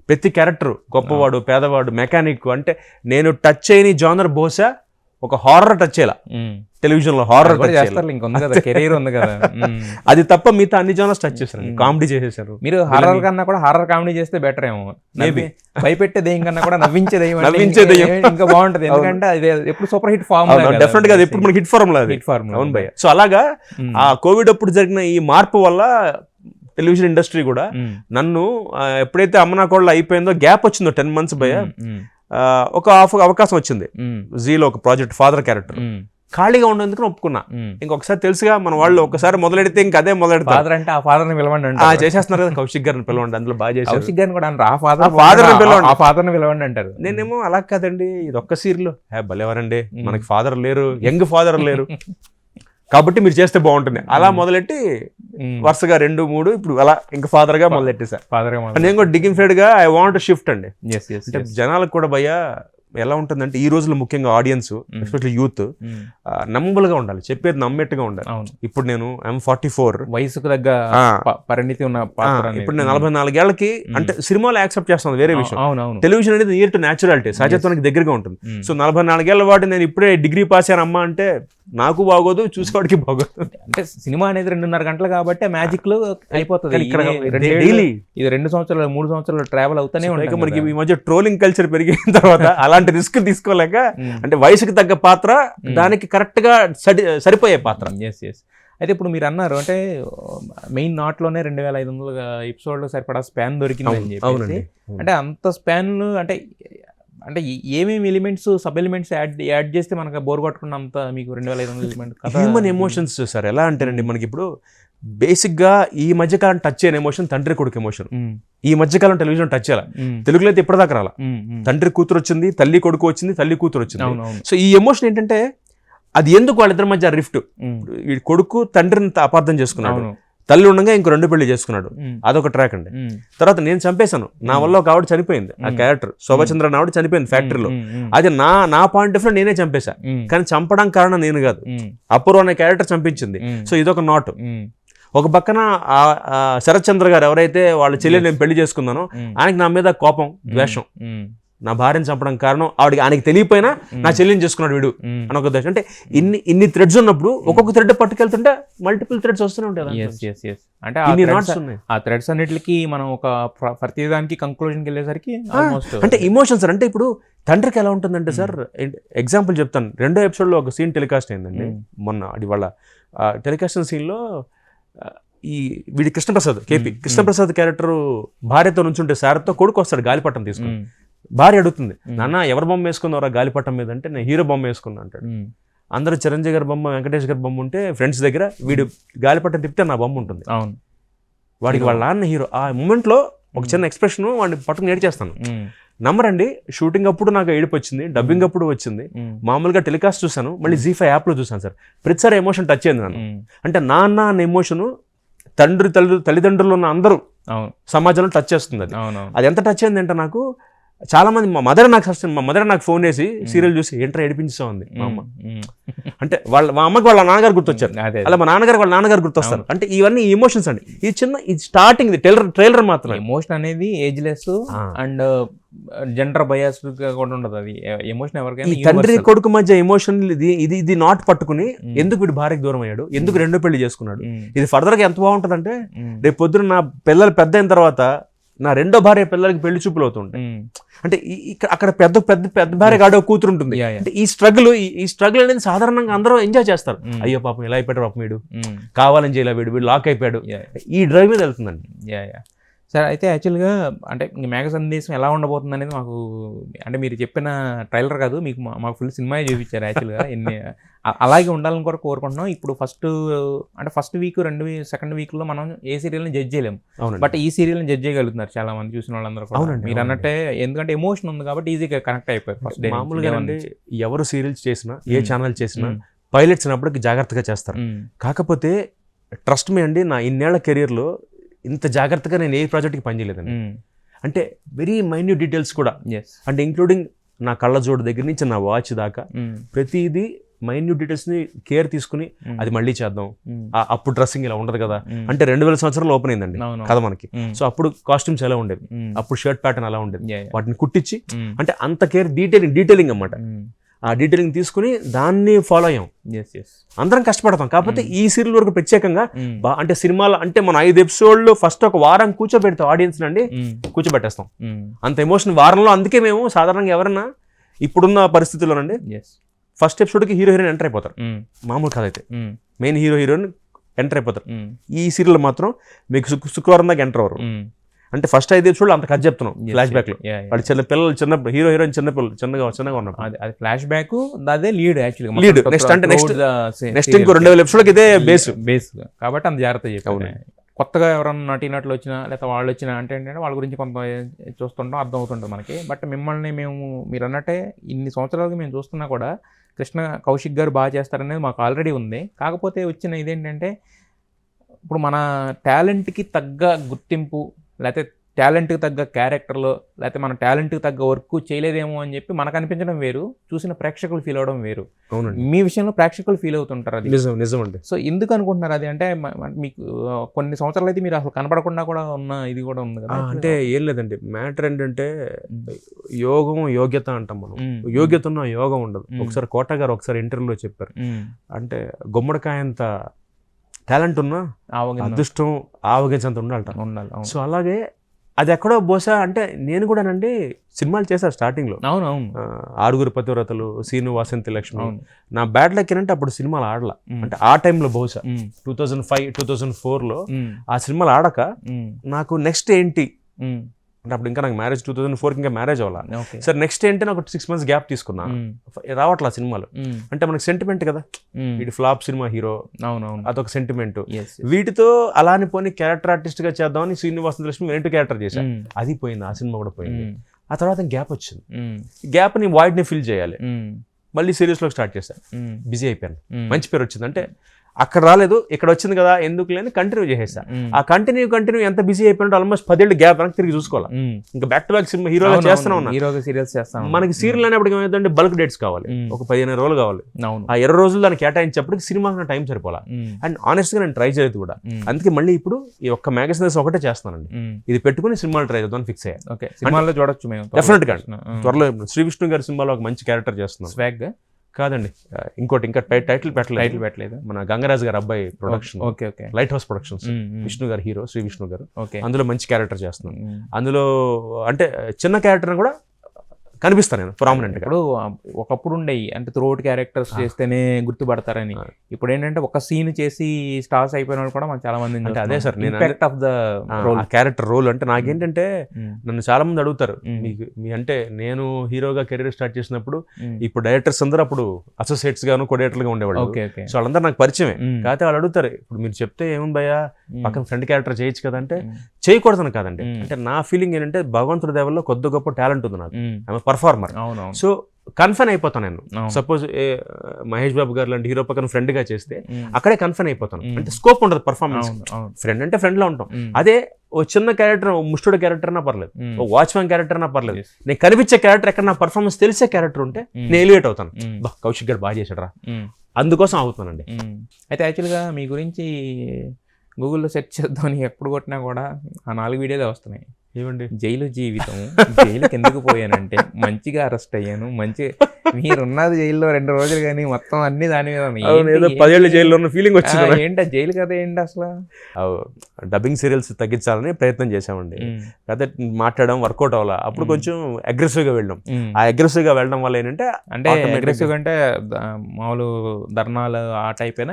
ప్రతి క్యారెక్టర్ గొప్పవాడు, పేదవాడు, మెకానిక్, అంటే నేను టచ్ చేయని జానర్ బహుశా ఒక హారర్ టచ్ చేయాల టెలివిజన్ లో, హారర్ కెరీర్ ఉంది కదా, అది తప్ప మిగతా అన్ని జానర్స్ టచ్ చేశారు. కామెడీ చేసేసారు. మీరు హారర్ కన్నా కూడా హారర్ కామెడీ చేస్తే బెటర్ ఏమో, మేబీ భయపెట్టే దెయ్యం కన్నా కూడా నవ్వించే దెయ్యం ఇంకా బాగుంటది, ఎందుకంటే అది ఎప్పుడు సూపర్ హిట్ ఫార్మ్. డెఫినెట్ గా ఎప్పుడు మనకి హిట్ ఫార్ములా. అవును భయ్య. సో అలాగా ఆ కోవిడ్ అప్పుడు జరిగిన ఈ మార్పు వల్ల టెలివిజన్ ఇండస్ట్రీ కూడా నన్ను ఎప్పుడైతే అమ్మనా కోళ్ళ అయిపోయిందో గ్యాప్ వచ్చిందో 10 months భయ్య, ఒక అవకాశం వచ్చింది జీలో, ఒక ప్రాజెక్ట్ ఫాదర్ క్యారెక్టర్ ఖాళీగా ఉండేందుకు ఒప్పుకున్నా. ఇంకొకసారి తెలుసుగా మన వాళ్ళు ఒకసారి మొదలెడితే ఇంకా అదే మొదలెడతారు. అంటే ఆ ఫాదర్ ని పిలవండి చేసేస్తున్నారు కదా, కౌశిక్ గారిని పిలవండి, అందులో బాగా చేశారు. కౌశిక్ గారిని కూడా ఆ ఫాదర్ ని పిలవండి అంటారు. నేనేమో అలా కాదండి, ఇది ఒక్క సీరియల్ భలేవారండి, మనకి ఫాదర్ లేరు, యంగ్ ఫాదర్ లేరు, కాబట్టి మీరు చేస్తే బాగుంటుంది. అలా మొదలెట్టి వరుసగా 2, 3 ఇప్పుడు అలా ఇంకా ఫాదర్ గా మొదలెట్టేసా. నేను కూడా డిగ్నిఫైడ్ గా ఐ వాంట్ షిఫ్ట్ అండి. అంటే జనాలకు కూడా భయ్య ఎలా ఉంటుందంటే ఈ రోజుల్లో ముఖ్యంగా ఆడియన్స్ ఎస్పెషల్లీ యూత్ నమ్మబుల్గా ఉండాలి, చెప్పేది నమ్మేట్టుగా ఉండాలి. ఇప్పుడు నేను ఐఎమ్ 44, వయసుకు తగ్గ పరిణితి ఉన్న పాత్ర. ఇప్పుడు నేను 44 ఏళ్ళకి అంటే సినిమాలో యాక్సెప్ట్ చేస్తాను, వేరే విషయం. అవునవును. టెలివిజన్ అనేది నియర్ టు న్యాచురాలిటీ, సహజత్వానికి దగ్గరగా ఉంటుంది. సో 44 ఏళ్ళ వాటి నేను ఇప్పుడే డిగ్రీ పాస్ అయ్యాను అమ్మా అంటే నాకు బాగోదు, చూసేవాడికి బాగోదు. అంటే సినిమా అనేది 2.5 గంటలు కాబట్టి మ్యాజిక్ లో అయిపోతుంది. డైలీ ఇది 2 సంవత్సరాలు 3 సంవత్సరాలు ట్రావెల్ అవుతానే ఉంటాయి. మనకి ఈ మధ్య ట్రోలింగ్ కల్చర్ పెరిగిన తర్వాత అలాంటి రిస్క్ తీసుకోలేక, అంటే వయసుకి తగ్గ పాత్ర దానికి కరెక్ట్ గా సరిపోయే పాత్ర. అయితే ఇప్పుడు మీరు అన్నారు అంటే మెయిన్ నాట్లోనే 2500 ఎపిసోడ్లు సరిపడా స్పాన్ దొరికింది అని చెప్పి. అంటే అంత స్పాన్ అంటే అంటే ఏమేమి ఎలిమెంట్స్ సబ్ ఎలిమెంట్స్ యాడ్ చేస్తే మనకు బోర్ కొట్టకుండా అంత మీకు 2500 ఎలిమెంట్ హ్యూమన్ ఎమోషన్స్ సార్. ఎలా అంటేనండి, మనకి ఇప్పుడు బేసిక్గా ఈ మధ్యకాలం టచ్ అయిన ఎమోషన్ తండ్రి కొడుకు ఎమోషన్. ఈ మధ్యకాలం టెలివిజన్ టచ్ చేయాలి, తెలుగులో అయితే ఇప్పటిదాకా రాలా. తండ్రి కూతురు వచ్చింది, తల్లి కొడుకు వచ్చింది, తల్లి కూతురు వచ్చింది. సో ఈ ఎమోషన్ ఏంటంటే అది ఎందుకు వాళ్ళిద్దరి మధ్య రిఫ్ట్. ఈ కొడుకు తండ్రిని అపార్థం చేసుకున్నాడు, తల్లి ఉండగా ఇంకో 2 పెళ్లి చేసుకున్నాడు, అదొక ట్రాక్ అండి. తర్వాత నేను చంపేశాను, నా వల్ల ఒక ఆవిడ చనిపోయింది, ఆ క్యారెక్టర్ శోభచంద్ర ఆవిడ చనిపోయింది ఫ్యాక్టరీలో. అది నా పాయింట్ ఆఫ్ లో నేనే చంపేశా, కానీ చంపడానికి కారణం నేను కాదు, అపూర్వ అనే క్యారెక్టర్ చంపించింది. సో ఇదొక నాట్. ఒక పక్కన శరత్ చంద్ర గారు ఎవరైతే వాళ్ళ చెల్లి నేను పెళ్లి చేసుకున్నానో ఆయనకి నా మీద కోపం, ద్వేషం, నా భార్యను చంపడం కారణం ఆయనకి తెలియపోయినా నా చెల్లిని చేసుకున్నాడు వీడు అని ఒక ఉద్దేశం. అంటే ఇన్ని థ్రెడ్స్ ఉన్నప్పుడు ఒక్కొక్క థ్రెడ్ పట్టుకెళ్తుంటే మల్టిపుల్ థ్రెడ్స్ వస్తూనే ఉంటాయి. అంటే ఆ థ్రెడ్స్ అన్నిటికి మనం ఒక ప్రతిదానికి కంక్లూజన్కి వెళ్ళేసరికి అంటే ఇమోషన్స్. అంటే ఇప్పుడు తండ్రికి ఎలా ఉంటుందంటే సార్, ఎగ్జాంపుల్ చెప్తాను. 2వ ఎపిసోడ్లో ఒక సీన్ టెలికాస్ట్ అయిందండి మొన్న. అది వాళ్ళ టెలికాస్ట్ సీన్లో వీడి కృష్ణప్రసాద్, కేపీ కృష్ణప్రసాద్ క్యారెక్టర్ భార్యతో నుంచుంటే సార్తో కొడుకు వస్తాడు గాలిపటం తీసుకుని. భార్య అడుగుతుంది, నాన్న ఎవరి బొమ్మ వేసుకున్నారా గాలిపటం మీద అంటే నేను హీరో బొమ్మ వేసుకున్నా అంటాడు. అందరూ చిరంజీవి గారి బొమ్మ, వెంకటేష్ గారి బొమ్మ ఉంటే ఫ్రెండ్స్ దగ్గర వీడు గాలిపటం తిప్పితే నా బొమ్మ ఉంటుంది. వాడికి వాళ్ళ నాన్న హీరో. ఆ మూమెంట్ లో ఒక చిన్న ఎక్స్ప్రెషన్ వాడిని పట్టుకుని నేర్చేస్తాను. నమ్మరండి, షూటింగ్ అప్పుడు నాకు ఏడుపు వచ్చింది, డబ్బింగ్ అప్పుడు వచ్చింది, మామూలుగా టెలికాస్ట్ చూసాను, మళ్ళీ Z5 యాప్ లో చూసాను సార్. ప్రతిసారి ఎమోషన్ టచ్ అయింది నన్ను. అంటే నాన్న అన్న ఎమోషన్ తల్లిదండ్రులు ఉన్న అందరూ సమాజంలో టచ్ చేస్తుంది. అది ఎంత టచ్ అయింది అంటే నాకు చాలా మంది మా మదర్ నాకు ఫోన్ చేసి సీరియల్ చూసి ఏంట్రా ఏడిపించా ఉంది మా అమ్మ అంటే మా అమ్మకి వాళ్ళ నాన్నగారు గుర్తొచ్చారు, అలా మా నాన్నగారు వాళ్ళ నాన్నగారు గుర్తొస్తారు. అంటే ఇవన్నీ ఎమోషన్స్ అండి. ఈ చిన్న స్టార్టింగ్ ట్రైలర్ మాత్రం. ఎమోషన్ అనేది ఏజ్లెస్ అండ్ జెండర్ బయాస్ కూడా ఉండదు. అది ఎమోషన్ ఎవరికైనా తండ్రి కొడుకు మధ్య ఎమోషన్ ఇది నాట్ పట్టుకుని ఎందుకు వీడు భార్యకి దూరం అయ్యాడు, ఎందుకు 2వ పెళ్లి చేసుకున్నాడు. ఇది ఫర్దర్ గా ఎంత బాగుంటదంటే రేపు పొద్దున నా పిల్లలు పెద్ద అయిన తర్వాత నా 2వ భార్య పిల్లలకి పెళ్లి చూపులు అవుతుంటాయి. అంటే అక్కడ పెద్ద భార్య గాడో కూతురు ఉంటుంది. అంటే ఈ స్ట్రగుల్ అనేది సాధారణంగా అందరూ ఎంజాయ్ చేస్తారు. అయ్యో పాపం ఇలా అయిపోయాడు, పాపం వీడు కావాలని చేయలే, వీడు లాక్ అయిపోయాడు, ఈ డ్రైవ్ మీద వెళ్తుందండి. సార్ అయితే యాక్చువల్గా అంటే మేఘ సందేశం ఎలా ఉండబోతుంది అనేది మాకు అంటే మీరు చెప్పిన ట్రైలర్ కాదు, మీకు మాకు ఫుల్ సినిమా చూపించారు యాక్చువల్గా. అలాగే ఉండాలని కూడా కోరుకుంటున్నాం. ఇప్పుడు ఫస్ట్ వీక్ సెకండ్ వీక్లో మనం ఏ సీరియల్ని జడ్జ్ చేయలేము, బట్ ఈ సీరియల్ని జడ్జ్ చేయగలుగుతున్నారు చాలా మంది చూసిన వాళ్ళందరూ కూడా. మీరు అన్నట్టే ఎందుకంటే ఎమోషన్ ఉంది కాబట్టి ఈజీగా కనెక్ట్ అయిపోయారు ఫస్ట్ డే. మామూలుగా ఎవరు సీరియల్స్ చేసినా ఏ ఛానల్ చేసినా పైలట్స్ అన్నప్పటికీ జాగ్రత్తగా చేస్తారు. కాకపోతే ట్రస్ట్ మీ అండి, నా ఇన్నేళ్ల కెరీర్లో ఇంత జాగ్రత్తగా నేను ఏ ప్రాజెక్ట్కి పనిచేయలేదండి. అంటే వెరీ మైన్యూట్ డీటెయిల్స్ కూడా, అంటే ఇంక్లూడింగ్ నా కళ్ళజోడు దగ్గర నుంచి నా వాచ్ దాకా ప్రతిదీ మైన్యూట్ డీటెయిల్స్ ని కేర్ తీసుకుని అది మళ్ళీ చేద్దాం. అప్పుడు డ్రెస్సింగ్ ఇలా ఉండదు కదా, అంటే 2000 సంవత్సరాలు ఓపెన్ అయిందండి కదా మనకి. సో అప్పుడు కాస్ట్యూమ్స్ ఎలా ఉండేవి, అప్పుడు షర్ట్ ప్యాటర్న్ అలా ఉండేది, వాటిని కుట్టించి అంటే అంత కేర్ డీటెయిలింగ్ అన్నమాట. ఆ డీటెయిలింగ్ తీసుకుని దాన్ని ఫాలో అయ్యాం. అందరం కష్టపడతాం. కాకపోతే ఈ సీరియల్ వరకు ప్రత్యేకంగా అంటే సినిమాలో అంటే మనం 5 ఎపిసోడ్లు ఫస్ట్ ఒక వారం కూర్చోబెడతాం ఆడియన్స్ అండి, కూర్చోబెట్టేస్తాం అంత ఎమోషన్ వారంలో. అందుకే మేము సాధారణంగా ఎవరన్నా ఇప్పుడున్న పరిస్థితుల్లోనండి ఫస్ట్ ఎపిసోడ్కి హీరో హీరోయిన్ ఎంటర్ అయిపోతారు. మామూలు కథ అయితే మెయిన్ హీరోయిన్ ఎంటర్ అయిపోతారు. ఈ సీరియల్ మాత్రం మీకు శుక్రవారం దాకా ఎంటర్ అవ్వరు. అంటే ఫస్ట్ 5 ఎపిసోడ్లు అంత కథ చెప్తున్నాం ఫ్లాష్ బ్యాక్ లో. వాళ్ళు చిన్న హీరో హీరోయిన్ చిన్నగా ఉన్నారు. అది ఫ్లాష్ బ్యాక్, అదే లీడ్ యాక్చువల్లీ. లీడ్ నెక్స్ట్ ఇంకో 2000 ఎపిసోడ్కి ఇదే బేస్ కాబట్టి అంత జాగ్రత్త చెప్పాను. కొత్తగా ఎవరన్నా నటీనటులు వచ్చినా లేకపోతే వాళ్ళు వచ్చినా అంటే ఏంటంటే వాళ్ళ గురించి కొంత చూస్తుంటాం, అర్థం అవుతుంటుంది మనకి. బట్ మిమ్మల్ని మీరు అన్నట్టే ఇన్ని సంవత్సరాలుగా మేము చూస్తున్నా కూడా కృష్ణ కౌశిక్ గారు బాగా చేస్తారనేది మాకు ఆల్రెడీ ఉంది. కాకపోతే వచ్చిన ఇదేంటంటే ఇప్పుడు మన టాలెంట్కి తగ్గ గుర్తింపు లేకపోతే టాలెంట్కి తగ్గ క్యారెక్టర్లో లేకపోతే మన టాలెంట్కి తగ్గ వర్క్ చేయలేదేమో అని చెప్పి మనకు అనిపించడం వేరు, చూసిన ప్రేక్షకులు ఫీల్ అవడం వేరు. అవునండి, మీ విషయంలో ప్రేక్షకులు ఫీల్ అవుతుంటారు, అది నిజం అండి. సో ఎందుకు అనుకుంటున్నారు అది? అంటే మీకు కొన్ని సంవత్సరాలు అయితే మీరు అసలు కనపడకుండా కూడా ఉన్న ఇది కూడా ఉంది కదా. అంటే ఏం లేదండి, మ్యాటర్ ఏంటంటే యోగం యోగ్యత అంటాం మనం. యోగ్యత ఉన్న యోగం ఉండదు. ఒకసారి కోట గారు ఒకసారి ఇంటర్వ్యూలో చెప్పారు, అంటే గుమ్మడికాయంత టాలెంట్ ఉన్నా అదృష్టం ఆవగించంత ఉండాలి. సో అలాగే అది ఎక్కడో బహుశా అంటే నేను కూడానండి సినిమాలు చేశాను స్టార్టింగ్లో. అవునవును, 6 పతివ్రతలు, సీను వాసంతి లక్ష్మి. నా బ్యాడ్ లక్ ఏంటంటే అప్పుడు సినిమాలు ఆడలా. అంటే ఆ టైంలో బహుశా 2005-2004లో ఆ సినిమాలు ఆడక నాకు నెక్స్ట్ ఏంటి అంటే అప్పుడు ఇంకా నాకు మ్యారేజ్ 2004 ఇంకా మ్యారేజ్ అవ్వాలా. సరే నెక్స్ట్ ఏంటి నాకు 6 months గ్యాప్ తీసుకున్నా, రావట్లా సినిమాలు. అంటే మనకి సెంటిమెంట్ కదా, వీటి ఫ్లాప్ సినిమా హీరో, అదొక సెంటిమెంట్. వీటితో అలాని పోనీ క్యారెక్టర్ ఆర్టిస్ట్ గా చేద్దామని శ్రీనివాస లక్ష్మి 2 క్యారెక్టర్ చేశాను, అది పోయింది. ఆ సినిమా కూడా పోయింది. ఆ తర్వాత గ్యాప్ వచ్చింది. గ్యాప్ ని వాయిడ్ ని ఫిల్ చేయాలి, మళ్ళీ సిరీస్ లో స్టార్ట్ చేశాను. బిజీ అయిపోయాను, మంచి పేరు వచ్చింది. అంటే అక్కడ రాలేదు, ఇక్కడ వచ్చింది కదా ఎందుకు లేని కంటిన్యూ చేసేసా. ఆ కంటిన్యూ ఎంత బిజీ అయిపోయినట్టు ఆల్మోస్ట్ 10 ఏళ్ళు గ్యాప్ వెనక్కి తిరిగి చూసుకోవాలి. ఇంకా బ్యాక్ టు బ్యాక్ సినిమా హీరోగా చేస్తున్నాం. మనకి సీరియల్ అనేప్పటికి ఏమైందంటే బల్క్ డేట్స్ కావాలి, ఒక 15 రోజులు కావాలి. ఆ 20 రోజులు దాన్ని కేటాయించేప్పటికి సినిమాకి టైం సరిపోలా. అండ్ ఆనెస్ట్ గా నేను ట్రై చేయలేదు కూడా. అందుకే మళ్ళీ ఇప్పుడు ఈ ఒక్క మ్యాగజైన్స్ ఒకటే చేస్తానండి, ఇది పెట్టుకుని సినిమాలు ట్రై చేద్దాం ఫిక్స్ అయ్యాను. సినిమాలో చూడొచ్చు మేము డెఫినెట్ గా. త్వరలో శ్రీ విష్ణు గారి సినిమాలో ఒక మంచి క్యారెక్టర్ చేస్తున్నాం. స్వాగ్ కాదండి, ఇంకా టైటిల్ పెట్టలేదు. మన గంగరాజ్ గారు అబ్బాయి production, light house productions, Vishnu గారు హీరో, శ్రీ విష్ణు గారు. అందులో మంచి క్యారెక్టర్ చేస్తున్నాను. అందులో అంటే చిన్న క్యారెక్టర్ కూడా కనిపిస్తాను నేను ప్రామినెంట్ గా. ఇప్పుడు ఒకప్పుడు ఉండేవి అంటే త్రూఅవుట్ క్యారెక్టర్స్ చేస్తేనే గుర్తుపడతారని, ఇప్పుడు ఏంటంటే ఒక సీన్ చేసి స్టార్స్ అయిపోయిన వాళ్ళు కూడా చాలా మంది. అంటే అదే సార్, నేను ఆఫ్ ద క్యారెక్టర్ రోల్ అంటే నాకేంటంటే నన్ను చాలా మంది అడుగుతారు, మీ అంటే నేను హీరోగా కెరీర్ స్టార్ట్ చేసినప్పుడు ఇప్పుడు డైరెక్టర్స్ అందరూ అప్పుడు అసోసియేట్స్ గాను కోడేటర్లు గా ఉండేవాళ్ళు. సో వాళ్ళందరూ నాకు పరిచయమే. కాకపోతే వాళ్ళు అడుగుతారు, ఇప్పుడు మీరు చెప్తే ఏముంది భయ్యా పక్కన ఫ్రెండ్ క్యారెక్టర్ చేయొచ్చు కదా అంటే, చేయకూడదని కాదండి. అంటే నా ఫీలింగ్ ఏంటంటే భగవంతుడి దేవల్లో కొద్ది గొప్ప టాలెంట్ ఉంది నాకు, పర్ఫార్మర్. సో కన్ఫర్మ్ అయిపోతాను నేను. సపోజ్ మహేష్ బాబు గారు లాంటి హీరో పక్కన ఫ్రెండ్ గా చేస్తే అక్కడే కన్ఫర్మ్ అయిపోతాను. అంటే స్కోప్ ఉండదు పర్ఫార్మెన్స్. ఫ్రెండ్ అంటే ఫ్రెండ్ లో ఉంటాం. అదే ఓ చిన్న క్యారెక్టర్, ముష్టుడు క్యారెక్టర్ అన్నా పర్లేదు, ఓ వాచ్మెన్ క్యారెక్టర్ అన్నా పర్లేదు, నేను కనిపించే క్యారెక్టర్ ఎక్కడ నా పర్ఫార్మెన్స్ తెలిసే క్యారెక్టర్ ఉంటే నేను ఎలివేట్ అవుతాను. కౌశిక్ గారు బాగా చేశాడు రా, అందుకోసం అవుతానండి. అయితే యాక్చువల్గా మీ గురించి గూగుల్లో సెర్చ్ చేద్దామని ఎప్పుడు కొట్టినా కూడా ఆ 4 వీడియోలే వస్తున్నాయి. ఏమండి, జైలు జీవితం, జైలుకి ఎందుకు పోయానంటే మంచిగా అరెస్ట్ అయ్యాను, మంచిగా మీరున్నది జైల్లో 2 రోజులు కానీ మొత్తం అన్ని దాని మీద 10 ఏళ్ళు జైల్లో ఉన్న ఫీలింగ్ వచ్చింది. ఏంటి జైలు కథ ఏంటి అసలు? డబ్బింగ్ సీరియల్స్ తగ్గించాలని ప్రయత్నం చేశామండి. కథ మాట్లాడడం వర్కౌట్ అవ్వాలా. అప్పుడు కొంచెం అగ్రెసివ్ గా వెళ్ళడం. ఆ అగ్రెసివ్ గా వెళ్ళడం వల్ల ఏంటంటే అగ్రెసివ్ అంటే మామూలు ధర్నాలు ఆ టైప్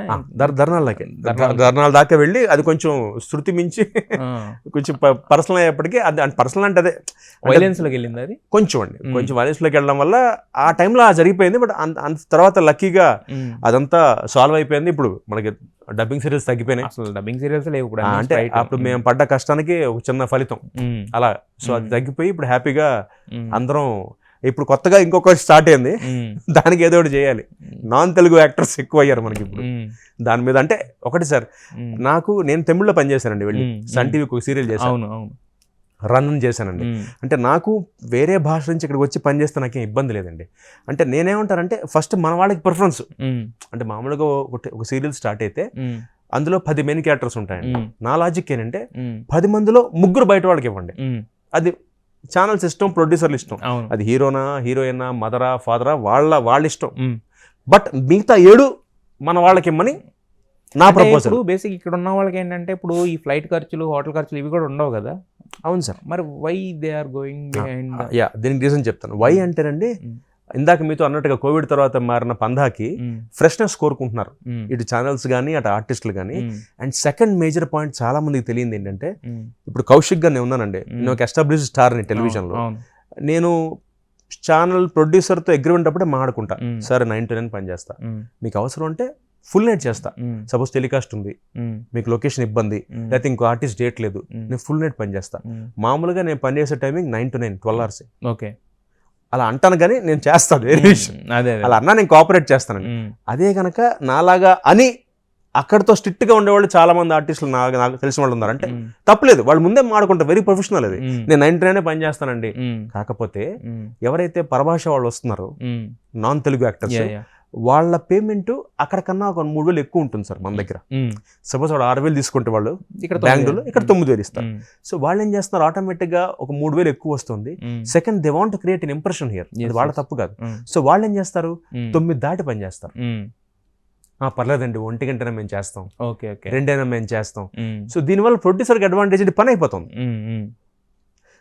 ధర్నాల దాకా వెళ్ళి అది కొంచెం శృతి మించి కొంచెం పర్సనల్ అయ్యేప్పటికీ పర్సనల్ అంటే అదే వైలెన్స్ లోకి వెళ్ళింది. అది కొంచెం వైలెన్స్ లోకి వెళ్ళడం వల్ల ఆ టైంలో జరిగిపోయింది. బట్ అంత తర్వాత లక్కీగా అదంతా సాల్వ్ అయిపోయింది. ఇప్పుడు మనకి డబ్బింగ్ సీరియల్స్ తగ్గిపోయినాయి, అసలు డబ్బింగ్ సీరియల్స్ లేవు కూడా. అంటే అప్పుడు మేము పడ్డ కష్టానికి ఒక చిన్న ఫలితం అలా. సో అది తగ్గిపోయి ఇప్పుడు హ్యాపీగా అందరం. ఇప్పుడు కొత్తగా ఇంకొకటి స్టార్ట్ అయింది, దానికి ఏదో ఒకటి చేయాలి. నాన్ తెలుగు యాక్టర్స్ ఎక్కువ అయ్యారు మనకి ఇప్పుడు దాని మీద. అంటే ఒకటి సార్, నేను తమిళ్లో పనిచేశానండి, వెళ్ళి సన్ టీవీకి ఒక సీరియల్ చేశాను, రన్ చేశానండి. అంటే నాకు వేరే భాష నుంచి ఇక్కడికి వచ్చి పనిచేస్తే నాకేం ఇబ్బంది లేదండి. అంటే నేనేమంటానంటే ఫస్ట్ మన వాళ్ళకి ప్రిఫరెన్స్. అంటే మామూలుగా ఒక సీరియల్ స్టార్ట్ అయితే అందులో 10 మెయిన్ క్యారెక్టర్స్ ఉంటాయండి. నా లాజిక్ ఏంటంటే 10 మందిలో 3 బయట వాళ్ళకి ఇవ్వండి. అది ఛానల్ సిస్టమ్, ప్రొడ్యూసర్లు ఇష్టం. అది హీరోనా, హీరోయినా, మదరా, ఫాదరా, వాళ్ళ ఇష్టం. బట్ మిగతా 7 మన వాళ్ళకి ఇమ్మని నా ప్రపోజల్. బేసిక్ ఇక్కడ ఉన్న వాళ్ళకి ఏంటంటే ఇప్పుడు ఈ ఫ్లైట్ ఖర్చులు, హోటల్ ఖర్చులు ఇవి కూడా ఉండవు కదా. అవును సార్. మరి why they are going behind? దీనికి రీజన్ చెప్తాను. వై అంటేనండి, ఇందాక మీతో అన్నట్టుగా కోవిడ్ తర్వాత మారిన పందాకి ఫ్రెష్నెస్ కోరుకుంటున్నారు ఇటు ఛానల్స్ కానీ అటు ఆర్టిస్టులు కానీ. అండ్ సెకండ్ మేజర్ పాయింట్ చాలా మందికి తెలియంది ఏంటంటే, ఇప్పుడు కౌశిక్ గా నేను ఉన్నానండి, నేను ఒక ఎస్టాబ్లిష్డ్ స్టార్ ని టెలివిజన్లో. నేను ఛానల్ ప్రొడ్యూసర్తో అగ్రిమెంట్ అప్పుడే మాట్లాడుకుంటా, సరే 9 to 9 పని చేస్తా, మీకు అవసరం అంటే ఫుల్ నైట్ చేస్తా. సపోజ్ టెలికాస్ట్ ఉంది, మీకు లొకేషన్ ఇబ్బంది, లేకపోతే ఇంకో ఆర్టిస్ట్ డేట్ లేదు, నేను ఫుల్ నైట్ పని చేస్తా. మామూలుగా నేను పనిచేసే టైమింగ్ 9 to 9, 12 hours. ఓకే, అలా అంటాను కానీ నేను చేస్తాను, అలా అన్నా నేను కోఆపరేట్ చేస్తానండి. అదే కనుక నాలాగా అని అక్కడతో స్ట్రిక్ట్ గా ఉండేవాళ్ళు చాలా మంది ఆర్టిస్టులు నాకు తెలిసిన వాళ్ళు ఉన్నారు. అంటే తప్పలేదు, వాళ్ళు ముందే మాడుకుంటారు, వెరీ ప్రొఫెషనల్ అది. నేను 99 పని చేస్తానండి. కాకపోతే ఎవరైతే పరభాష వాళ్ళు వస్తున్నారో నాన్ తెలుగు యాక్టర్స్, వాళ్ళ పేమెంట్ అక్కడ కన్నా ఒక 3,000 ఎక్కువ ఉంటుంది సార్ మన దగ్గర. సపోజ్ వాడు 6,000 తీసుకుంటే వాళ్ళు బెంగళూరులో ఇక్కడ 9,000 ఇస్తారు. సో వాళ్ళు ఏం చేస్తున్నారు, ఆటోమేటిక్ గా ఒక 3,000 ఎక్కువ వస్తుంది. Second, they want create in impression here, అది వాళ్ళ తప్పు కాదు. సో వాళ్ళు ఏం చేస్తారు, 9 దాటి పని చేస్తారు. పర్లేదండి, 1 గంటనే మేము చేస్తాం, 2 మేము చేస్తాం. సో దీనివల్ల ప్రొడ్యూసర్కి అడ్వాంటేజ్, పని అయిపోతుంది.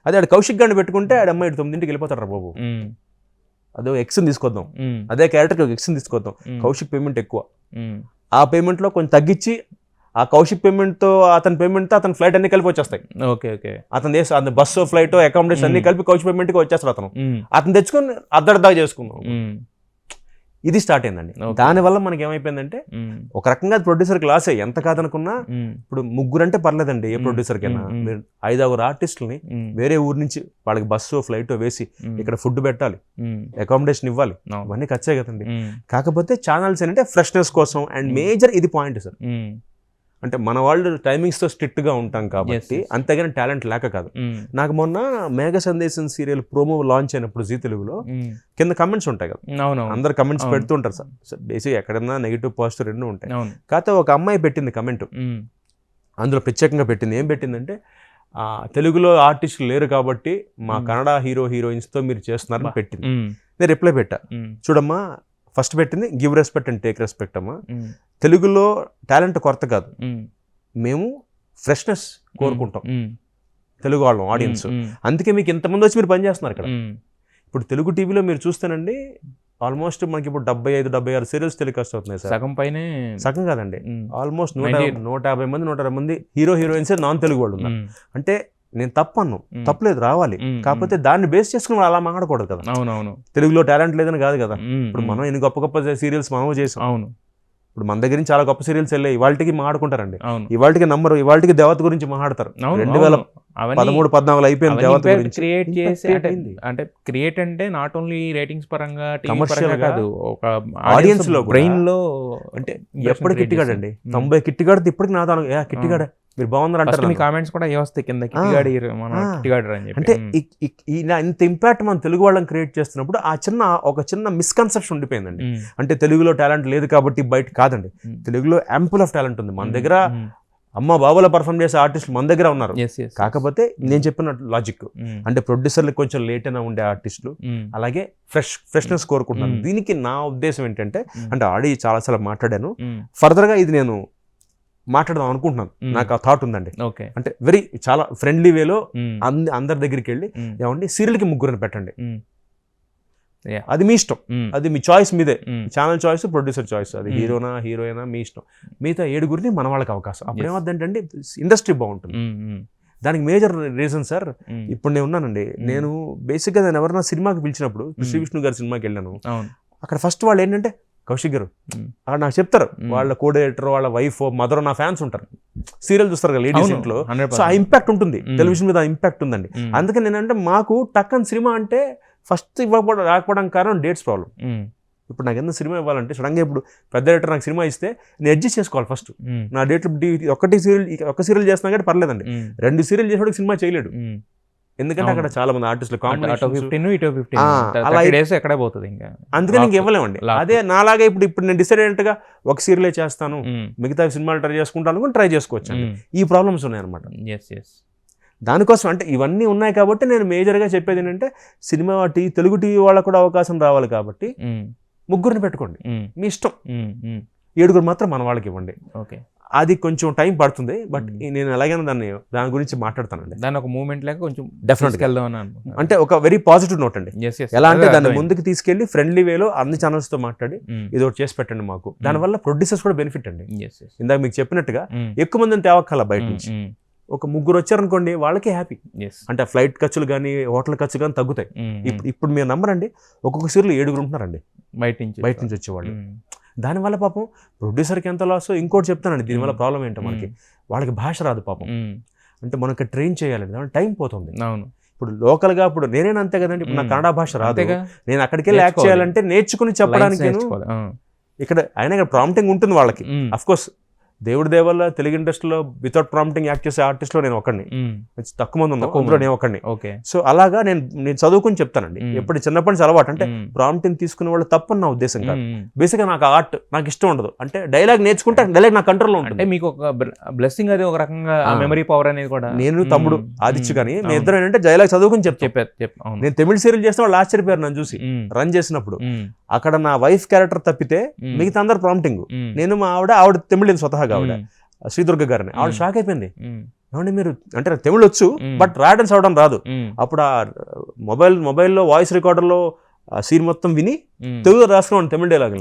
అదే ఆడు కౌశిక్ గారిని పెట్టుకుంటే ఆడ అమ్మాయి 9ంటికి వెళ్ళిపోతారు బాబు, అదే ఎక్స్ని తీసుకొద్దాం, అదే క్యారెక్టర్కి ఎక్స్ని తీసుకొద్దాం. కౌశిక్ పేమెంట్ ఎక్కువ, ఆ పేమెంట్లో కొంచెం తగ్గించి ఆ కౌశిక్ పేమెంట్తో అతని పేమెంట్తో అతని ఫ్లైట్ అన్ని కలిపి వచ్చేస్తాయి. అతని బస్సు ఫ్లైట్ అకామిడేషన్ అన్ని కలిపి కౌశిక్ పేమెంట్కి వచ్చేస్తారు. అతను తెచ్చుకొని అద్దరిదాకా చేసుకుందాం. ఇది స్టార్ట్ అయిందండి. దానివల్ల మనకి ఏమైపోయిందంటే ఒక రకంగా ప్రొడ్యూసర్కి లాస్ అయ్యి, ఎంత కాదనుకున్నా ఇప్పుడు 3 అంటే పర్లేదండి ఏ ప్రొడ్యూసర్కైనా. మీరు 5-6 ఆర్టిస్టులని వేరే ఊరు నుంచి వాళ్ళకి బస్సు ఫ్లైట్ వేసి ఇక్కడ ఫుడ్ పెట్టాలి, అకామిడేషన్ ఇవ్వాలి, ఇవన్నీ ఖర్చే కదండి. కాకపోతే ఛానల్స్ ఏంటంటే ఫ్రెష్నెస్ కోసం, అండ్ మేజర్ ఇది పాయింట్ సార్, అంటే మన వాళ్ళు టైమింగ్స్తో స్ట్రిక్ట్గా ఉంటాం కాబట్టి, అంతేగాని టాలెంట్ లేక కాదు. నాకు మొన్న మేఘ సందేశం సీరియల్ ప్రోమో లాంచ్ అయినప్పుడు జీ తెలుగులో కింద కమెంట్స్ ఉంటాయి కదా, అందరు కమెంట్స్ పెడుతూ ఉంటారు సార్. బేసిక్ ఎక్కడన్నా నెగిటివ్ పాజిటివ్ 2 ఉంటాయి. కాకపోతే ఒక అమ్మాయి పెట్టింది కమెంట్, అందులో ప్రత్యేకంగా పెట్టింది. ఏం పెట్టిందంటే, తెలుగులో ఆర్టిస్టులు లేరు కాబట్టి మా కన్నడ హీరోయిన్స్తో మీరు చేస్తున్నారని పెట్టింది. నేను రిప్లై పెట్టా, చూడమ్మా, ఫస్ట్ పెట్టింది give respect and take respect అమ్మా. తెలుగులో టాలెంట్ కొరత కాదు, మేము ఫ్రెష్నెస్ కోరుకుంటాం తెలుగు వాళ్ళం ఆడియన్స్. అందుకే మీకు ఇంతమంది వచ్చి మీరు పనిచేస్తున్నారు ఇక్కడ. ఇప్పుడు తెలుగు టీవీలో మీరు చూస్తేనండి, ఆల్మోస్ట్ మనకి ఇప్పుడు 75-76 సీరియల్స్ టెలికాస్ట్ అవుతున్నాయి సార్. సగం కాదండి, ఆల్మోస్ట్ 150 మంది 160 మంది హీరోయిన్స్ నాన్ తెలుగు వాళ్ళు ఉన్నారు. అంటే నేను తప్పలేదు, రావాలి. కాకపోతే దాన్ని బేస్ చేసుకుని అలా మాట్లాడకూడదు కదా. తెలుగులో టాలెంట్ లేదని కాదు కదా. ఇప్పుడు మనం ఎన్ని గొప్ప సీరియల్స్ మనం చేసాం. ఇప్పుడు మన దగ్గర నుంచి చాలా గొప్ప సీరియల్స్ వెళ్ళాయి, ఇవాళకి మాట్లాడుకుంటారండి. ఇవాళకి నంబర్, ఇవాళకి దేవత గురించి మాట్లాడతారు. 2013-14 అయిపోయింది దేవత గురించి. క్రియేట్ చేసి అంటే క్రియేట్ అంటే నాట్ ఓన్లీ రేటింగ్స్ పరంగా, కమర్షియల్ కాదు, ఒక ఆడియన్స్ లో బ్రెయిన్ లో. అంటే ఎప్పుడు కిట్టిగాడండి, 90 కిట్టిగాడు ఇప్పటికి నా కిట్టిగాడే మీరు బాగున్నారు అంటారు. మీ కామెంట్స్ కూడా వస్తాయి కింద, కిట్టిగాడు అని చెప్పి. అంటే ఇంత ఇంపాక్ట్ మనం తెలుగు వాళ్ళని క్రియేట్ చేస్తున్నప్పుడు ఒక చిన్న మిస్కన్సెప్షన్ ఉండిపోయిందండి. అంటే తెలుగులో టాలెంట్ లేదు కాబట్టి బయట కాదండి, తెలుగులో యాంపుల్ ఆఫ్ టాలెంట్ ఉంది. మన దగ్గర అమ్మ బాబులో పర్ఫార్మ్ చేసే ఆర్టిస్టులు మన దగ్గర ఉన్నారు. కాకపోతే నేను చెప్పిన లాజిక్ అంటే ప్రొడ్యూసర్లకు కొంచెం లేట్ అయినా ఉండే ఆర్టిస్టులు, అలాగే ఫ్రెష్నెస్ కోరుకుంటున్నాను. దీనికి నా ఉద్దేశం ఏంటంటే, అంటే ఆల్రెడీ చాలాసార్లు మాట్లాడాను, ఫర్దర్గా ఇది నేను మాట్లాడదాం అనుకుంటున్నాను. నాకు ఆ థాట్ ఉందండి. అంటే చాలా ఫ్రెండ్లీ వేలో అందరి దగ్గరికి వెళ్ళి, ఏమండి సీరియల్కి 3 పెట్టండి, అది మీ ఇష్టం, అది మీ చాయిస్ మీదే, ఛానల్ చాయిస్, ప్రొడ్యూసర్ చాయిస్, అది హీరోయినా మీ ఇష్టం. మిగతా 7 మన వాళ్ళకి అవకాశం. అప్పుడు ఏమవుతుందంటే ఇండస్ట్రీ బాగుంటుంది. దానికి మేజర్ రీజన్ సార్, ఇప్పుడు నేను ఉన్నానండి, నేను బేసిక్గా నేను ఎవరైనా సినిమాకి పిలిచినప్పుడు, శ్రీ విష్ణు గారి సినిమాకి వెళ్ళాను, అక్కడ ఫస్ట్ వాళ్ళు ఏంటంటే, కౌశిక్ గారు అక్కడ నాకు చెప్తారు, వాళ్ళ కో డైరెక్టర్, వాళ్ళ వైఫ్, మదర్, నా ఫ్యాన్స్ ఉంటారు, సీరియల్ చూస్తారు కదా లేడీస్ ఇంట్లో. సో ఆ ఇంపాక్ట్ ఉంటుంది, టెలివిజన్ మీద ఆ ఇంపాక్ట్ ఉందండి. అందుకని నేనంటే మాకు టక్కన్ సినిమా అంటే ఫస్ట్ రాకపోవడం కారణం డేట్స్ ప్రాబ్లం. ఇప్పుడు నాకు ఎంత సినిమా ఇవ్వాలంటే సడన్గా ఇప్పుడు పెద్ద డైరెక్టర్ నాకు సినిమా ఇస్తే నేను అడ్జస్ట్ చేసుకోవాలి ఫస్ట్. నా డేట్లు ఒక సీరియల్ చేస్తున్నా కానీ పర్లేదండి, 2 సీరియల్ చేసేవాడికి సినిమా చేయలేడు. ఎందుకంటే అక్కడ చాలా మంది ఆర్టిస్టులు ఎక్కడ పోతుంది, ఇంకా అందుకని ఇంక ఇవ్వలేమండి. అదే నాలాగే ఇప్పుడు నేను డిసైడ్ అయినట్టుగా ఒక సీరియలే చేస్తాను, మిగతా సినిమాలు ట్రై చేసుకుంటాను అనుకుని ట్రై చేసుకోవచ్చు. ఈ ప్రాబ్లమ్స్ ఉన్నాయన్నమాట. దానికోసం అంటే ఇవన్నీ ఉన్నాయి కాబట్టి నేను మేజర్గా చెప్పేది ఏంటంటే, సినిమా తెలుగు టీవీ వాళ్ళకు కూడా అవకాశం రావాలి కాబట్టి 3 పెట్టుకోండి, మీ ఇష్టం. 7 మాత్రం మన వాళ్ళకి ఇవ్వండి. అది కొంచెం టైం పడుతుంది, బట్ నేను ఎలాగైనా దాని గురించి మాట్లాడతానండి. దాని ఒక మూవ్మెంట్ లేక కొంచెం డెఫినెట్గా అంటే ఒక వెరీ పాజిటివ్ నోట్ అండి. ఎలా అంటే దాన్ని ముందుకు తీసుకెళ్లి ఫ్రెండ్లీ వేలో అన్ని ఛానల్స్ తో మాట్లాడి ఇది ఒకటి చేసి పెట్టండి మాకు. దానివల్ల ప్రొడ్యూసర్స్ కూడా బెనిఫిట్ అండి. ఇందాక మీకు చెప్పినట్టుగా ఎక్కువ మందిని తేవక్కల బయట నుంచి, ఒక 3 వచ్చారనుకోండి వాళ్ళకి హ్యాపీ. అంటే ఫ్లైట్ ఖర్చులు కానీ హోటల్ ఖర్చు కానీ తగ్గుతాయి. ఇప్పుడు మీరు నమ్మరండి, ఒక్కొక్క సీరియల్ 7 ఉంటున్నారండి బయట నుంచి వచ్చేవాళ్ళు. దానివల్ల పాపం ప్రొడ్యూసర్కి ఎంత లాస్. ఇంకోటి చెప్తానండి, దీనివల్ల ప్రాబ్లం ఏంటో, మనకి వాళ్ళకి భాష రాదు పాపం. అంటే మనకి ట్రైన్ చేయాలండి, దాని టైం పోతుంది. ఇప్పుడు లోకల్గా ఇప్పుడు నేనైనా అంతే కదండి, ఇప్పుడు నాకు కన్నడ భాష రాదు, నేను అక్కడికి వెళ్ళి యాక్ట్ చేయాలంటే నేర్చుకుని చెప్పడానికి ఇక్కడ అయినా ఇక్కడ ప్రాంప్టింగ్ ఉంటుంది వాళ్ళకి. అఫ్ కోర్స్ దేవుడి దేవల్ల తెలుగు ఇండస్ట్రీలో వితౌట్ ప్రాంప్టింగ్ యాక్ట్ చేసే ఆర్టిస్ట్లో నేను ఒకడిని, తక్కువ మంది ఉన్నాం, అందులో నేను ఒకడిని. ఓకే. సో అలాగా నేను చదువుకుని చెప్తానండి. ఎప్పుడు చిన్నప్పటి నుంచి అలవాటు, అంటే ప్రాంప్టింగ్ తీసుకునే వాళ్ళు తప్పని నా ఉద్దేశం కాదు. బేసిక్గా నాకు ఆర్ట్ నాకు ఇష్టం ఉండదు, అంటే డైలాగ్ నేర్చుకుంటే డైలాగ్ నా కంట్రోల్లో ఉంటుంది. అంటే మీకు ఒక బ్లెస్సింగ్, అది ఒక రకంగా మెమరీ పవర్ అనేది కూడా. నేను తమ్ముడు ఆదిత్య కానీ మీ ఇద్దరు ఏంటంటే డైలాగ్ చదువుకుని చెప్పారు. నేను తమిళ సీరియల్ చేసిన వాళ్ళు ఆశ్చర్యపోయారు నన్ను చూసి రన్ చేసినప్పుడు. అక్కడ నా వైఫ్ క్యారెక్టర్ తప్పితే మిగతా అందరు ప్రాంప్టింగ్. నేను మా ఆవిడ తమిళ స్వతహాగా ఆవిడ శ్రీదుర్గ గారిని, ఆవిడ షాక్ అయిపోయింది. ఏమంటే మీరు అంటే తమిళ వచ్చు బట్ రాయడం చదవడం రాదు. అప్పుడు ఆ మొబైల్లో వాయిస్ రికార్డర్లో సీన్ మొత్తం విని తెలుగు రాసుకున్నాను తమిళ డైలాగ్,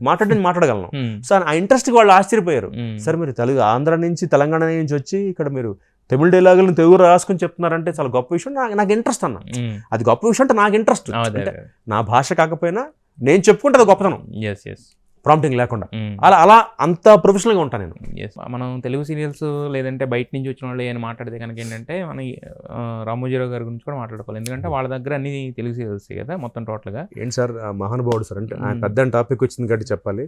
మాట్లాడగలను. సో ఆ ఇంట్రెస్ట్ వాళ్ళు ఆశ్చర్యపోయారు. సరే మీరు తెలుగు ఆంధ్ర నుంచి తెలంగాణ నుంచి వచ్చి ఇక్కడ మీరు తమిళ డైలాగులను తెలుగు రాసుకుని చెప్తున్నారంటే చాలా గొప్ప విషయం. నాకు ఇంట్రెస్ట్ అన్న, అది గొప్ప విషయం అంటే నాకు ఇంట్రెస్ట్. నా భాష కాకపోయినా నేను చెప్పుకుంటే అది గొప్పతనం, ప్రాంప్టింగ్ లేకుండా. అలా అంత ప్రొఫెషనల్గా ఉంటాను నేను. మనం తెలుగు సీరియల్స్ లేదంటే బయట నుంచి వచ్చిన వాళ్ళు ఏమైనా మాట్లాడితే కనుక ఏంటంటే మన రామోజీరావు గారి గురించి కూడా మాట్లాడుకోవాలి. ఎందుకంటే వాళ్ళ దగ్గర అన్ని తెలుగు సీరియల్స్ కదా మొత్తం టోటల్గా. ఏంటి సార్ మహానుభావుడు సార్, అంటే పెద్ద టాపిక్ వచ్చింది కాబట్టి చెప్పాలి.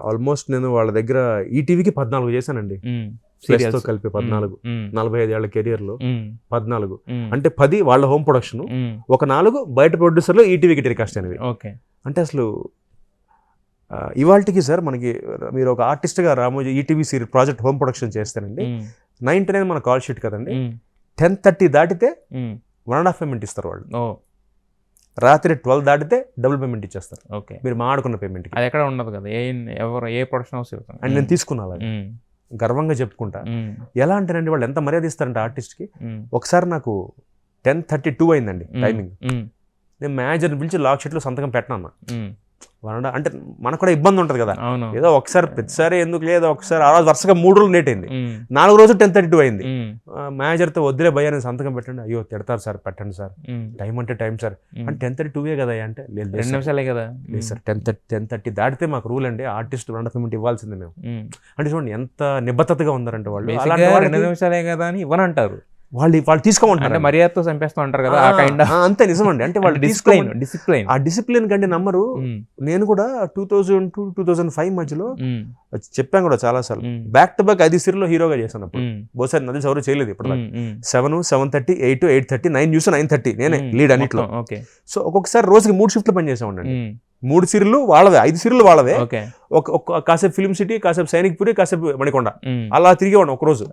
ఆల్మోస్ట్ నేను వాళ్ళ దగ్గర ఈటీవీకి 14 చేశానండి, తో కలిపి 14, 45 ఏళ్ల కెరియర్ లో 14. అంటే 10 వాళ్ళ హోమ్ ప్రొడక్షన్, ఒక 4 బయట ప్రొడ్యూసర్లు ఈటీవీకి టెలికాస్ట్ అనేవి. అంటే అసలు ఇవాళకి సార్ మనకి మీరు ఒక ఆర్టిస్ట్గా Ramoji ETV serial project home production చేస్తానండి, 9 to 9 మన కాల్ షీట్ కదండి, 10:30 దాటితే 1.5 పేమెంట్ ఇస్తారు వాళ్ళు, రాత్రి 12 దాటితే డబుల్ పేమెంట్ ఇచ్చేస్తారు. మీరు మాట్లాడుకున్న పేమెంట్ అది ఎక్కడ ఉండదు కదా, ఏ ప్రొడక్షన్ హౌస్. అండ్ నేను తీసుకున్నా గర్వంగా చెప్పుకుంటా. ఎలా అంటేనండి వాళ్ళు ఎంత మర్యాద ఇస్తారంటే ఆర్టిస్ట్కి. ఒకసారి నాకు 10:32 అయిందండి టైమింగ్, నేను మేనేజర్ని పిలిచి లాక్ షీట్లో సంతకం పెట్టనన్నా. అంటే మనకు కూడా ఇబ్బంది ఉంటుంది కదా, ఏదో ఒకసారి ప్రతిసారి ఎందుకు లేదు, ఒకసారి ఆ రోజు వరుసగా 3 రోజులు లేట్ అయింది, 4 రోజులు 10:32 అయింది. మేనేజర్తో వద్దులే భయ్యా నేను సంతకం పెట్టండి, అయ్యో తిడతారు సార్ పెట్టండి సార్, టైం అంటే టైం సార్ అంటే 10:32 కదా అంటే లేదు 2 నిమిషాలే కదా లేదు సార్ 10:30 దాటితే మాకు రూల్ అండి, ఆర్టిస్ట్ 1.5 పేమెంట్ ఇవ్వాల్సిందే మేము. అంటే చూడండి ఎంత నిబద్ధతగా ఉందంటే వాళ్ళు. 2 నిమిషాలే కదా అని ఇవ్వనంటారు, వాళ్ళు తీసుకోమంటారు, మర్యాదతో చంపేస్తూ ఉంటారు కదా. అంతే నిజమండి, అంటే వాళ్ళు డిసిప్లిన్ ఆ డిసిప్లిన్ కంటే నమ్మరు. నేను కూడా 2002-2005 మధ్యలో చెప్పాను కూడా చాలా సార్లు, బ్యాక్ టు బ్యాక్ 5 సీరియల్లో హీరోగా చేశాను. అప్పుడు బహుశా నది ఎవరు చేయలేదు ఇప్పుడు 7, 7:30, 8, 8:30, 9 న్యూస్, 9:30 నేనే లీడ్ అన్నిట్లో. సో ఒక్కొక్కసారి రోజుకి 3 షిఫ్ట్లు పనిచేసామండి, 3 సీరియల్లు వాళ్ళవే, 5 సీరియల్లు వాళ్ళవే. కాసేపు ఫిల్మ్ సిటీ, కాసేపు సైనిక్పురి, కాసేపు మణికొండ, అలా తిరిగేవాడు ఒక రోజు.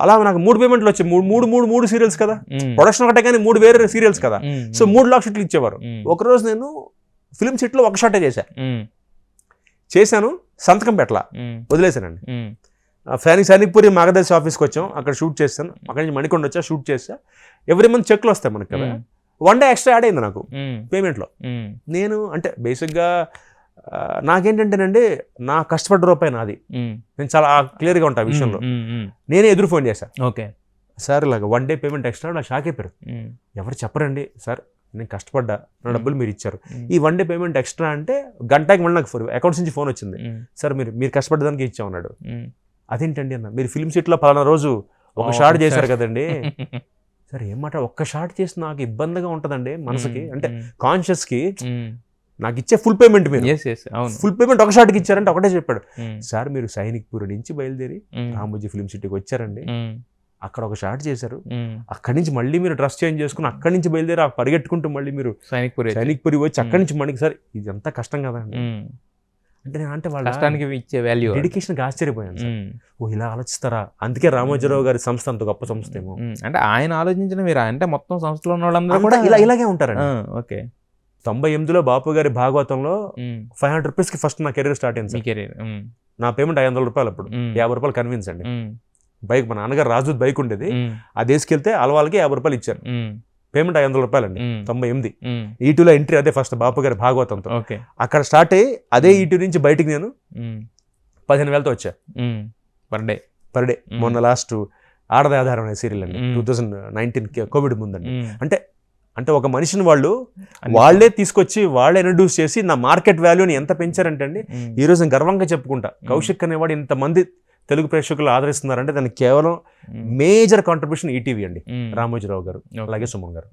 అలా నాకు 3 పేమెంట్లు వచ్చాయి, 3 సీరియల్స్ కదా, ప్రొడక్షన్ ఒకటే కానీ 3 వేరే సీరియల్స్ కదా. సో 3 లాక్ షీట్లు ఇచ్చేవారు. ఒకరోజు నేను ఫిల్మ్ సిటీలో ఒక షాటే చేశాను, సంతకం పెట్టలా, వదిలేశానండి. సైనిక్పురి మాగదర్శి ఆఫీస్కి వచ్చాం, అక్కడ షూట్ చేస్తాను, అక్కడి నుంచి మణికొండ వచ్చా, షూట్ చేస్తా. ఎవ్రీ మంత్ చెక్లు వస్తాయి మనకి కదా, 1 డే ఎక్స్ట్రా యాడ్ అయింది నాకు పేమెంట్లో. నేను అంటే బేసిక్గా నాకేంటంటేనండి, నా కష్టపడ్డ రూపాయి నాది, నేను చాలా క్లియర్గా ఉంటా విషయంలో. నేనే ఎదురు ఫోన్ చేశాను, సార్ ఇలాగ 1 డే పేమెంట్ ఎక్స్ట్రా. నా షాక్ అయిపోయారు, ఎవరు చెప్పరండి సార్, నేను కష్టపడ్డా, నా డబ్బులు మీరు ఇచ్చారు, ఈ 1 డే పేమెంట్ ఎక్స్ట్రా అంటే గంటకి మళ్ళీ నాకు అకౌంట్స్ నుంచి ఫోన్ వచ్చింది, సార్ మీరు కష్టపడ్డదానికి ఇచ్చామన్నాడు. అదేంటండి అన్న, మీరు ఫిల్మ్ సిటీలో పలానా రోజు ఒక షాట్ చేశారు కదండి. సరే ఏం మాట, ఒక్క షాట్ చేసి నాకు ఇబ్బందిగా ఉంటుందండి మనసుకి, అంటే కాన్షియస్కి. నాకు ఇచ్చే ఫుల్ పేమెంట్ మీరు ఫుల్ పేమెంట్ ఒక షాట్కి ఇచ్చారంటే ఒకటే చెప్పాడు, సార్ మీరు సైనిక్పూర్ నుంచి బయలుదేరి రామోజీ ఫిల్మ్ సిటీకి వచ్చారండి, అక్కడ ఒక షాట్ చేశారు, అక్కడి నుంచి మళ్ళీ మీరు డ్రెస్ చేంజ్ చేసుకుని అక్కడి నుంచి బయలుదేరి పరిగెట్టుకుంటూ మళ్ళీ మీరు సైనిక్పురి వచ్చి అక్కడి నుంచి మళ్ళీ, సార్ ఇదంతా కష్టం కదండి. అంటే నేను అంటే వాళ్ళ కష్టానికి ఇచ్చే వాల్యూ, డెడికేషన్కి ఆశ్చర్యపోయాను సార్. ఓ ఇలా ఆలోచిస్తారా, అందుకే రామోజీరావు గారి సంస్థ అంత గొప్ప సంస్థ ఏమో. అంటే ఆయన ఆలోచించిన మీరు అంటే మొత్తం సంస్థలో ఉన్న వాళ్ళందరూ కూడా ఇలాగే ఉంటారండి. ఓకే. 98లో బాపు గారి భాగవతంలో 500 రూపీస్కి ఫస్ట్ నా కెరీర్ స్టార్ట్ అయింది సార్. నా పేమెంట్ 500 రూపాయలు, అప్పుడు 50 రూపాయలు కన్విన్స్ అండి. బైక్ మా నాన్నగారు రాజు బైక్ ఉండేది, ఆ దేశకెళ్తే అలవాళ్ళకి 50 రూపాయలు ఇచ్చారు, పేమెంట్ 500 రూపాయలు అండి. 98 ఈటీలో ఎంట్రీ, అదే ఫస్ట్ బాపు గారి భాగవతంతో అక్కడ స్టార్ట్ అయ్యి, అదే ఈటీ నుంచి బయటికి నేను 15,000తో వచ్చా పర్ డే. మొన్న లాస్ట్ ఆడది ఆధారం అనే సీరియల్ అండి, 2019 కోవిడ్ ముందండి. అంటే ఒక మనిషిని వాళ్ళే తీసుకొచ్చి వాళ్ళే ఇంట్రడ్యూస్ చేసి నా మార్కెట్ వాల్యూని ఎంత పెంచారంటే అండి, ఈ రోజు నేను గర్వంగా చెప్పుకుంటా, కౌశిక్ అనేవాడు ఇంతమంది తెలుగు ప్రేక్షకులు ఆదరిస్తున్నారంటే దానికి కేవలం మేజర్ కాంట్రిబ్యూషన్ ఈటీవీ అండి, రామోజీరావు గారు, అలాగే సుమన్ గారు.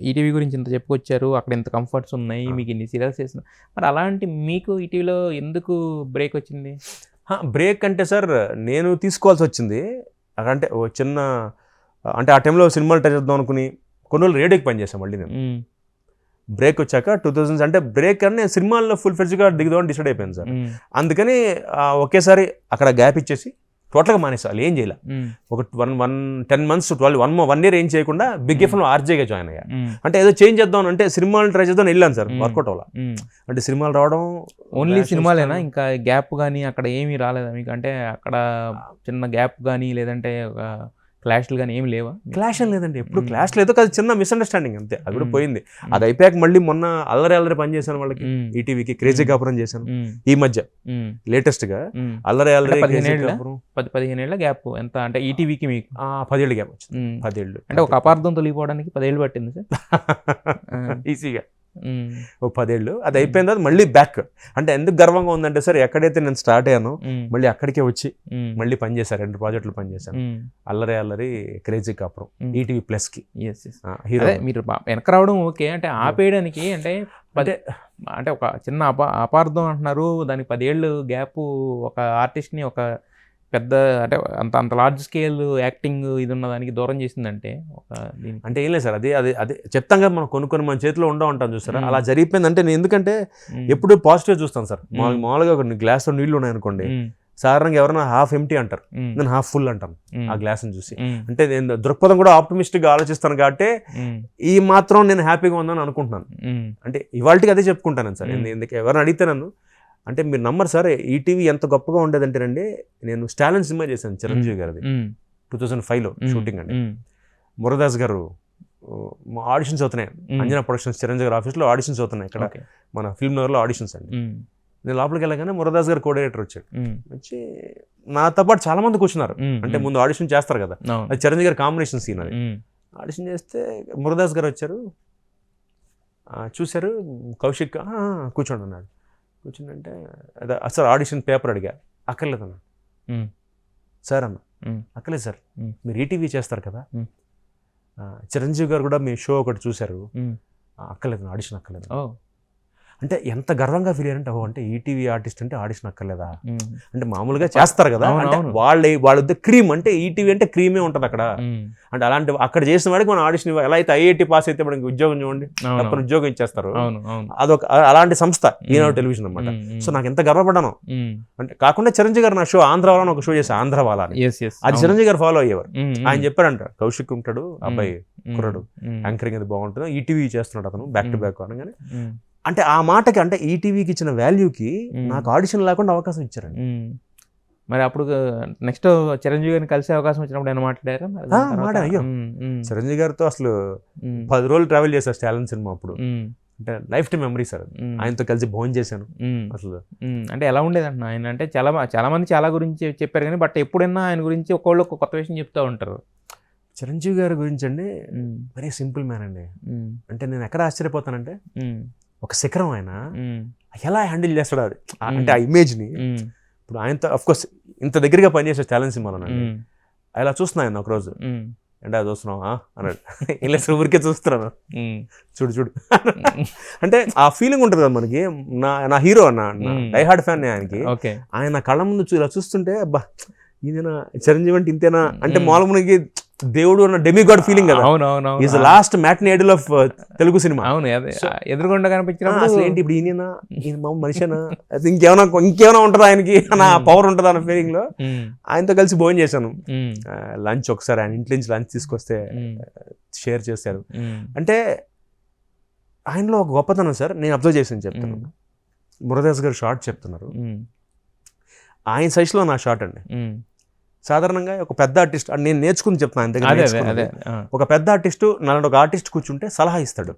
ఈటీవీ గురించి ఇంత చెప్పుకొచ్చారు, అక్కడ ఇంత కంఫర్ట్స్ ఉన్నాయి, మీకు ఇన్ని సీరియల్స్ చేసిన, మరి అలాంటి మీకు ఈటీవీలో ఎందుకు బ్రేక్ వచ్చింది? బ్రేక్ అంటే సార్ నేను తీసుకోవాల్సి వచ్చింది. అంటే ఓ చిన్న అంటే ఆ టైంలో సినిమాలు టచ్ చేద్దాం అనుకుని కొన్ని రోజులు రేడియోకి పనిచేసాను మళ్ళీ నేను. బ్రేక్ వచ్చాక 2000 అంటే బ్రేక్ అని నేను సినిమాల్లో ఫుల్ ఫ్లెడ్జ్గా దిగుదామని డిసైడ్ అయిపోయాను సార్. అందుకని ఒకేసారి అక్కడ గ్యాప్ ఇచ్చేసి టోటల్గా మానేసాను, ఏం చేయాలి. ఒక 10 months 1 year ఏం చేయకుండా బిగ్ ఎఫ్ఎంలో ఆర్జేగా జాయిన్ అయ్యా. అంటే ఏదో చేంజ్ చేద్దాం అంటే సినిమాలు ట్రై చేద్దాం వెళ్ళాను సార్, వర్కౌట్ అవ్వాలి. అంటే సినిమాలు రావడం ఓన్లీ సినిమాలేనా, ఇంకా గ్యాప్ కానీ అక్కడ ఏమీ రాలేదా మీకు? అంటే అక్కడ చిన్న గ్యాప్ కానీ లేదంటే క్లాష్లు కానీ ఏమి లేవా? క్లాష్ ఏం లేదండి, ఎప్పుడు క్లాష్ లేదు, అది చిన్న మిస్అండర్స్టాండింగ్ అంతే, అది కూడా పోయింది. అది అయిపోయాక మళ్ళీ మొన్న అల్లరి పని చేశాను వాళ్ళకి, ఈటీవీకి క్రేజీ కాపురం చేశాను ఈ మధ్య లేటెస్ట్ గా. అల్లరి 15 ఏళ్ళ గ్యాప్ ఎంత అంటే ఈటీవీకి మీకు? 10 ఏళ్ళు గ్యాప్ వచ్చింది. 10 ఏళ్ళు అంటే ఒక అపార్థం తొలిగిపోవడానికి 10 ఏళ్ళు పట్టింది సార్ ఈజీగా. ఓ 10 ఏళ్ళు అది అయిపోయిన తర్వాత మళ్ళీ బ్యాక్. అంటే ఎందుకు గర్వంగా ఉందంటే సార్, ఎక్కడైతే నేను స్టార్ట్ అయ్యానో మళ్ళీ అక్కడికే వచ్చి మళ్ళీ పనిచేశాను, 2 ప్రాజెక్టులు పనిచేశాను. అల్లరి క్రేజీ కాపురం ఈటీవీ ప్లస్ కి హీరో. మీరు వెనక రావడం ఓకే, అంటే ఆపేయడానికి అంటే ఒక చిన్న అపార్థం అంటున్నారు, దానికి 10 ఏళ్ళు గ్యాప్. ఒక ఆర్టిస్ట్ని ఒక పెద్ద అంటే అంత లార్జ్ స్కేల్ యాక్టింగ్ ఇది ఉన్న దానికి దూరం చేసిందంటే ఒక దీనికి అంటే ఏం లేదు సార్, అదే చెప్తాం కదా, మనం కొన్ని మన చేతిలో ఉంటాం చూస్తారా, అలా జరిగిపోయింది. అంటే నేను ఎందుకంటే ఎప్పుడు పాజిటివ్ చూస్తాను సార్. మామూలుగా ఒక గ్లాస్లో నీళ్లు ఉన్నాయనుకోండి, సాధారణంగా ఎవరైనా హాఫ్ ఎంటీ అంటారు, నేను హాఫ్ ఫుల్ అంటాను ఆ గ్లాస్ని చూసి. అంటే నేను దృక్పథం కూడా ఆప్టమిస్టిక్గా ఆలోచిస్తాను కాబట్టి ఈ మాత్రం నేను హ్యాపీగా ఉందని అనుకుంటున్నాను. అంటే ఇవాళకి అదే చెప్పుకుంటాను సార్. ఎందుకు ఎవరైనా అడిగితే నన్ను, అంటే మీరు నమ్మరు సార్, ఈటీవీ ఎంత గొప్పగా ఉండేదంటేనండి, నేను స్టాలిన్ సినిమా చేశాను చిరంజీవి గారిది 2005లో షూటింగ్ అండి. మురదాస్ గారు ఆడిషన్స్ అవుతున్నాయి, అంజనా ప్రొడక్షన్స్ చిరంజీవి గారి ఆఫీస్లో ఆడిషన్స్ అవుతున్నాయి, ఇక్కడ మన ఫిల్మ్ నగర్లో ఆడిషన్స్ అండి. నేను లోపలికి వెళ్ళగానే మురదాస్ గారు కోఆర్డినేటర్ వచ్చాడు. వచ్చి నాతో పాటు చాలా మంది కూర్చున్నారు. అంటే ముందు ఆడిషన్ చేస్తారు కదా, అది చిరంజీవి గారి కాంబినేషన్ సీన్. అది ఆడిషన్ చేస్తే మురదాస్ గారు వచ్చారు, చూశారు, కౌశిక్ కూర్చోండి అన్నాడు. కూర్చుందంటే అదే సార్ ఆడిషన్ పేపర్ అడిగా, అక్కర్లేదు అన్న. సార్ అన్న అక్కర్లేదు సార్, మీరు ఈటీవీ చేస్తారు కదా, చిరంజీవి గారు కూడా మీ షో ఒకటి చూశారు, అక్కర్లేదు ఆడిషన్ అక్కర్లేదు. అంటే ఎంత గర్వంగా ఫీల్ అయ్యారంటే, అంటే ఈటీవీ ఆర్టిస్ట్ అంటే ఆడిషన్ అక్కర్లేదా, అంటే మామూలుగా చేస్తారు కదా, అంటే వాళ్ళ క్రీమ్, అంటే ఈటీవీ అంటే క్రీమే ఉంటుంది అక్కడ. అంటే అలాంటి అక్కడ చేసిన వాడికి మనం ఆడిషన్ ఎలా అయితే ఐఐటీ పాస్ అయితే మనకి ఉద్యోగం చూడండి, అప్పుడు ఉద్యోగం ఇచ్చేస్తారు. అదొక అలాంటి సంస్థ ఈనాడు టెలివిజన్ అనమాట. సో నాకు ఎంత గర్వపడ్డాను. అంటే కాకుండా చిరంజీవి గారు నా షో ఆంధ్రవాలని ఒక షో చేశాను, ఆంధ్రవాల అని. అది చిరంజీవి గారు ఫాలో అయ్యేవారు. ఆయన చెప్పారంట, కౌశిక్ ఉంటాడు అబ్బాయి కుర్రాడు, యాంకరింగ్ అది బాగుంటుంది, ఈటీవీ చేస్తున్నాడు అతను బ్యాక్ టు బ్యాక్ అనగానే. అంటే ఆ మాటకి, అంటే ఈటీవీకి ఇచ్చిన వాల్యూకి నాకు ఆడిషన్ లేకుండా అవకాశం ఇచ్చారండి. మరి అప్పుడు నెక్స్ట్ చిరంజీవి గారిని కలిసే అవకాశం వచ్చినప్పుడు నేను మాట్లాడారా? అయ్యో, చిరంజీవి గారితో అసలు 10 రోజులు ట్రావెల్ చేశారు స్టాలిన్ సినిమా అప్పుడు. అంటే లైఫ్ టైం మెమరీ సార్, ఆయనతో కలిసి భోజనం చేశాను అసలు. అంటే ఎలా ఉండేది అంటున్నా ఆయన, అంటే చాలా మంది చాలా గురించి చెప్పారు కానీ, బట్ ఎప్పుడైనా ఆయన గురించి ఒక్కొళ్ళు ఒక కొత్త విషయం చెప్తూ ఉంటారు. చిరంజీవి గారి గురించి అండి వెరీ సింపుల్ మ్యాన్ అండి. అంటే నేను ఎక్కడ ఆశ్చర్యపోతానంటే, ఒక శిఖరం ఆయన ఎలా హ్యాండిల్ చేస్తాడు అది, అంటే ఆ ఇమేజ్ని. ఇప్పుడు ఆయనతో అఫ్కోర్స్ ఇంత దగ్గరగా పనిచేసే టాలెంట్ సినిమాలో అలా చూస్తున్నా ఆయన ఒకరోజు, అంటే అది చూస్తున్నావా అన్నాడు. ఇలా ఊరికే చూస్తున్నాను, చూడు అంటే ఆ ఫీలింగ్ ఉంటుంది కదా మనకి. నా హీరో అన్న డై హార్డ్ ఫ్యాన్ ఆయనకి. ఆయన కళ్ళ ముందు ఇలా చూస్తుంటే, అబ్బా ఈయన చిరంజీవి అంటే ఇంతేనా, అంటే మామూలుగా మనకి దేవుడు అన్న డెమిగాడ్ ఫీలింగ్ కదా. Is lost matinee Idol of Telugu cinema. ఎదురుగుండా కనిపించినప్పుడు అసలు ఏంటి ఇప్పుడు ఈయన మనిషినా, ఇంకేమైనా ఉంటుందా ఆయనకి, నా పవర్ ఉంటుందా అన్న ఫీలింగ్ లో ఆయనతో కలిసి భోజనం చేశాను. లంచ్ ఒకసారి ఆయన ఇంటి నుంచి లంచ్ తీసుకొస్తే షేర్ చేశారు. అంటే ఆయనలో ఒక గొప్పతనం సార్ నేను అబ్జర్వ్ చేసాను, చెప్తాను. మురదాస్ గారు షార్ట్ చెప్తున్నారు, ఆయన సైజ్లో నా షార్ట్ అండి. సాధారణంగా ఒక పెద్ద ఆర్టిస్ట్, నేను నేర్చుకుని చెప్తాను ఆయన దగ్గర. ఒక పెద్ద ఆర్టిస్టు నన్ను ఒక ఆర్టిస్ట్ కూర్చుంటే సలహా ఇస్తాడు,